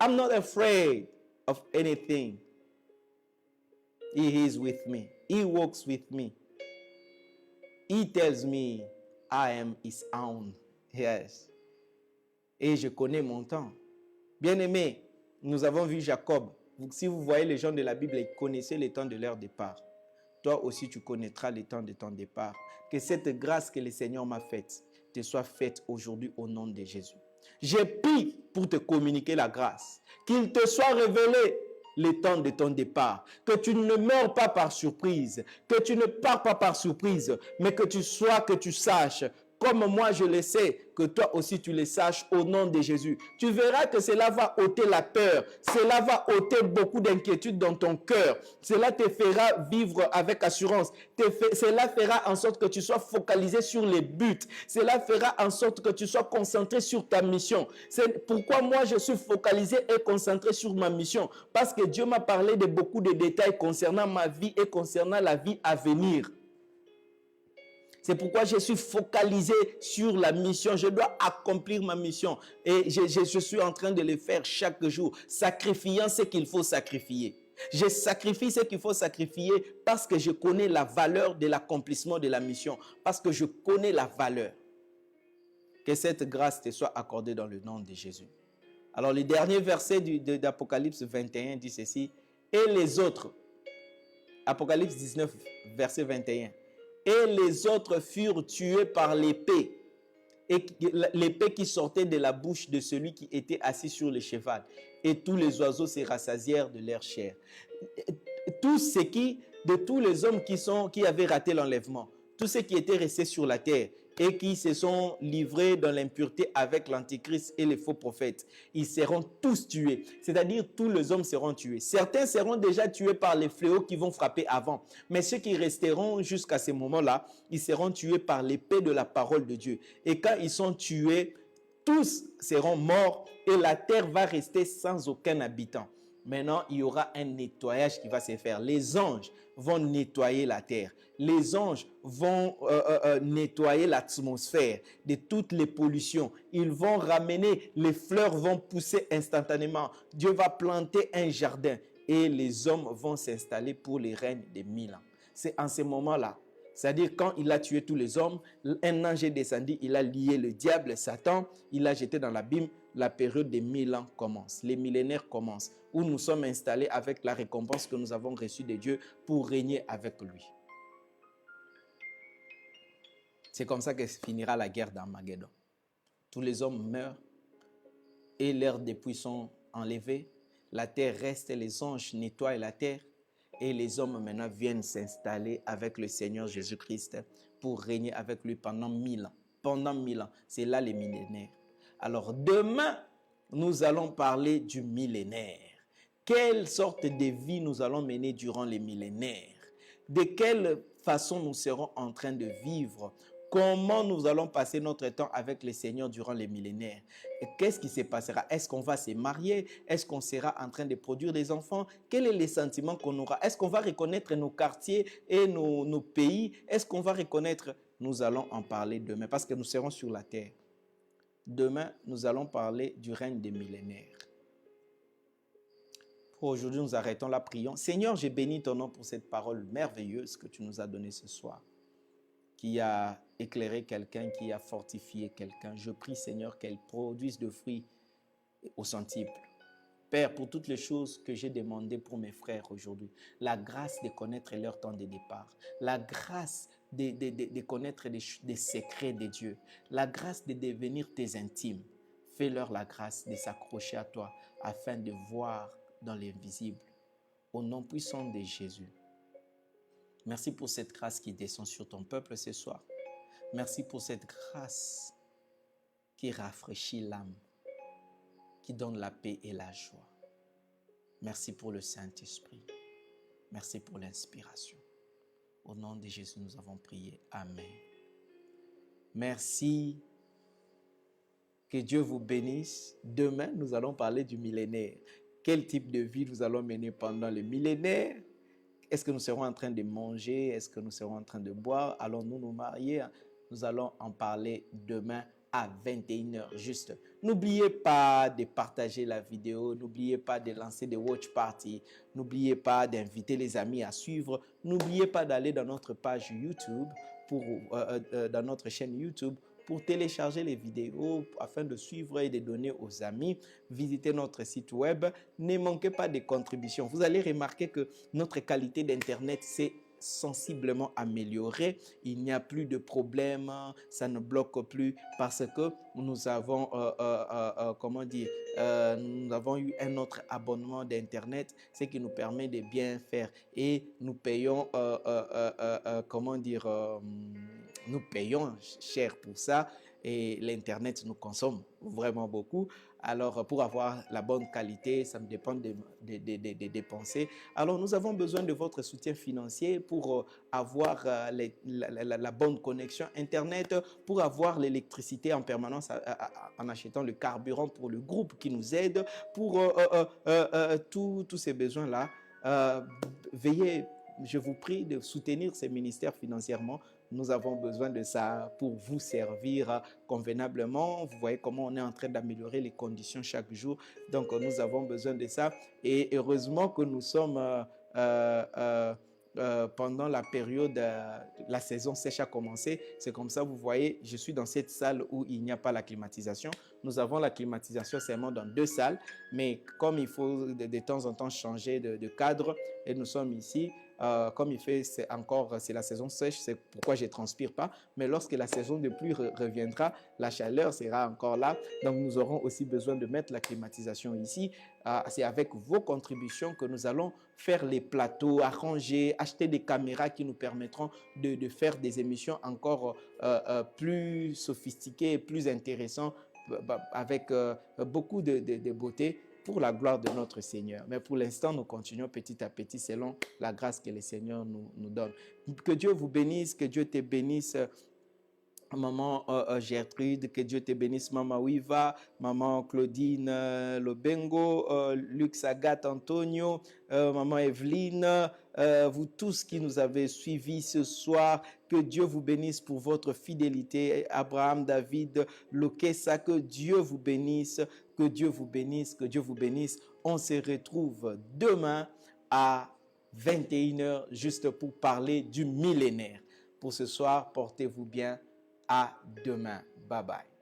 I'm not afraid of anything. He is with me. He walks with me. He tells me I am his own. Yes. Et je connais mon temps. Bien-aimé, nous avons vu Jacob. Si vous voyez les gens de la Bible, ils connaissaient les temps de leur départ. Toi aussi, tu connaîtras les temps de ton départ. Que cette grâce que le Seigneur m'a faite te soit faite aujourd'hui au nom de Jésus. J'ai pris pour te communiquer la grâce. Qu'il te soit révélé le temps de ton départ. Que tu ne meurs pas par surprise. Que tu ne pars pas par surprise. Mais que tu saches, comme moi je le sais, que toi aussi tu le saches au nom de Jésus. Tu verras que cela va ôter la peur. Cela va ôter beaucoup d'inquiétude dans ton cœur. Cela te fera vivre avec assurance. Cela fera en sorte que tu sois focalisé sur les buts. Cela fera en sorte que tu sois concentré sur ta mission. C'est pourquoi moi je suis focalisé et concentré sur ma mission. Parce que Dieu m'a parlé de beaucoup de détails concernant ma vie et concernant la vie à venir. C'est pourquoi je suis focalisé sur la mission. Je dois accomplir ma mission. Et je suis en train de le faire chaque jour, sacrifiant ce qu'il faut sacrifier. Je sacrifie ce qu'il faut sacrifier parce que je connais la valeur de l'accomplissement de la mission. Parce que je connais la valeur. Que cette grâce te soit accordée dans le nom de Jésus. Alors, le dernier verset d'Apocalypse 21 dit ceci. Et les autres, Apocalypse 19, verset 21. Et les autres furent tués par l'épée. Et l'épée qui sortait de la bouche de celui qui était assis sur le cheval. Et tous les oiseaux se rassasièrent de leur chair. Tout ce qui, de tous les hommes qui avaient raté l'enlèvement, tous ceux qui étaient restés sur la terre et qui se sont livrés dans l'impureté avec l'antichrist et les faux prophètes, ils seront tous tués. C'est-à-dire tous les hommes seront tués. Certains seront déjà tués par les fléaux qui vont frapper avant. Mais ceux qui resteront jusqu'à ce moment-là, ils seront tués par l'épée de la parole de Dieu. Et quand ils sont tués, tous seront morts et la terre va rester sans aucun habitant. Maintenant, il y aura un nettoyage qui va se faire. Les anges vont nettoyer la terre. Les anges vont nettoyer l'atmosphère de toutes les pollutions. Ils vont ramener, les fleurs vont pousser instantanément. Dieu va planter un jardin et les hommes vont s'installer pour les règnes de 1000 ans. C'est en ce moment-là. C'est-à-dire quand il a tué tous les hommes, un ange est descendu, il a lié le diable, Satan, il l'a jeté dans l'abîme. La période des 1000 ans commence, les millénaires commencent, où nous sommes installés avec la récompense que nous avons reçue de Dieu pour régner avec lui. C'est comme ça que finira la guerre d'Armageddon. Tous les hommes meurent et leurs dépouilles sont enlevées. La terre reste, les anges nettoient la terre et les hommes maintenant viennent s'installer avec le Seigneur Jésus-Christ pour régner avec lui pendant 1000 ans. Pendant 1000 ans, c'est là les millénaires. Alors demain, nous allons parler du millénaire. Quelle sorte de vie nous allons mener durant les millénaires? De quelle façon nous serons en train de vivre? Comment nous allons passer notre temps avec le Seigneur durant les millénaires? Qu'est-ce qui se passera? Est-ce qu'on va se marier? Est-ce qu'on sera en train de produire des enfants? Quel est le sentiment qu'on aura? Est-ce qu'on va reconnaître nos quartiers et nos pays? Est-ce qu'on va reconnaître? Nous allons en parler demain parce que nous serons sur la terre. Demain, nous allons parler du règne des millénaires. Pour aujourd'hui, nous arrêtons la prière. Seigneur, je bénis ton nom pour cette parole merveilleuse que tu nous as donnée ce soir, qui a éclairé quelqu'un, qui a fortifié quelqu'un. Je prie, Seigneur, qu'elle produise de fruits au centuple. Père, pour toutes les choses que j'ai demandées pour mes frères aujourd'hui, la grâce de connaître leur temps de départ, la grâce de connaître des secrets de Dieu, la grâce de devenir tes intimes. Fais-leur la grâce de s'accrocher à toi afin de voir dans l'invisible. Au nom puissant de Jésus. Merci pour cette grâce qui descend sur ton peuple ce soir. Merci pour cette grâce qui rafraîchit l'âme, qui donne la paix et la joie. Merci pour le Saint-Esprit. Merci pour l'inspiration. Au nom de Jésus, nous avons prié. Amen. Merci. Que Dieu vous bénisse. Demain, nous allons parler du millénaire. Quel type de vie nous allons mener pendant le millénaire? Est-ce que nous serons en train de manger? Est-ce que nous serons en train de boire? Allons-nous nous marier? Nous allons en parler demain à 21h juste. N'oubliez pas de partager la vidéo. N'oubliez pas de lancer des watch parties. N'oubliez pas d'inviter les amis à suivre. N'oubliez pas d'aller dans notre page YouTube, dans notre chaîne YouTube, pour télécharger les vidéos afin de suivre et de donner aux amis. Visitez notre site web. Ne manquez pas de contributions. Vous allez remarquer que notre qualité d'Internet s'est sensiblement améliorée. Il n'y a plus de problème. Ça ne bloque plus parce que nous avons, nous avons eu un autre abonnement d'Internet, ce qui nous permet de bien faire. Et nous payons, nous payons cher pour ça et l'Internet nous consomme vraiment beaucoup. Alors, pour avoir la bonne qualité, ça me dépend des dépenser. Alors, nous avons besoin de votre soutien financier pour avoir la bonne connexion Internet, pour avoir l'électricité en permanence en achetant le carburant pour le groupe qui nous aide, pour tous ces besoins-là. Veuillez je vous prie de soutenir ces ministères financièrement. Nous avons besoin de ça pour vous servir convenablement. Vous voyez comment on est en train d'améliorer les conditions chaque jour. Donc, nous avons besoin de ça. Et heureusement que nous sommes pendant la période, la saison sèche a commencé. C'est comme ça, vous voyez, je suis dans cette salle où il n'y a pas la climatisation. Nous avons la climatisation seulement dans 2 salles. Mais comme il faut de temps en temps changer de cadre, et nous sommes ici, comme il fait, c'est la saison sèche, c'est pourquoi je ne transpire pas. Mais lorsque la saison de pluie reviendra, la chaleur sera encore là. Donc, nous aurons aussi besoin de mettre la climatisation ici. C'est avec vos contributions que nous allons faire les plateaux, arranger, acheter des caméras qui nous permettront de faire des émissions encore plus sophistiquées, plus intéressantes, avec beaucoup de beauté, pour la gloire de notre Seigneur. Mais pour l'instant, nous continuons petit à petit selon la grâce que le Seigneur nous donne. Que Dieu vous bénisse, que Dieu te bénisse, Maman Gertrude, que Dieu te bénisse, Maman Wiva, Maman Claudine Lobengo, Luc Sagat Antonio, Maman Evelyne, vous tous qui nous avez suivis ce soir, que Dieu vous bénisse pour votre fidélité. Abraham, David, Lokesa, que Dieu vous bénisse, que Dieu vous bénisse, que Dieu vous bénisse. On se retrouve demain à 21h juste pour parler du millénaire. Pour ce soir, portez-vous bien. À demain. Bye bye.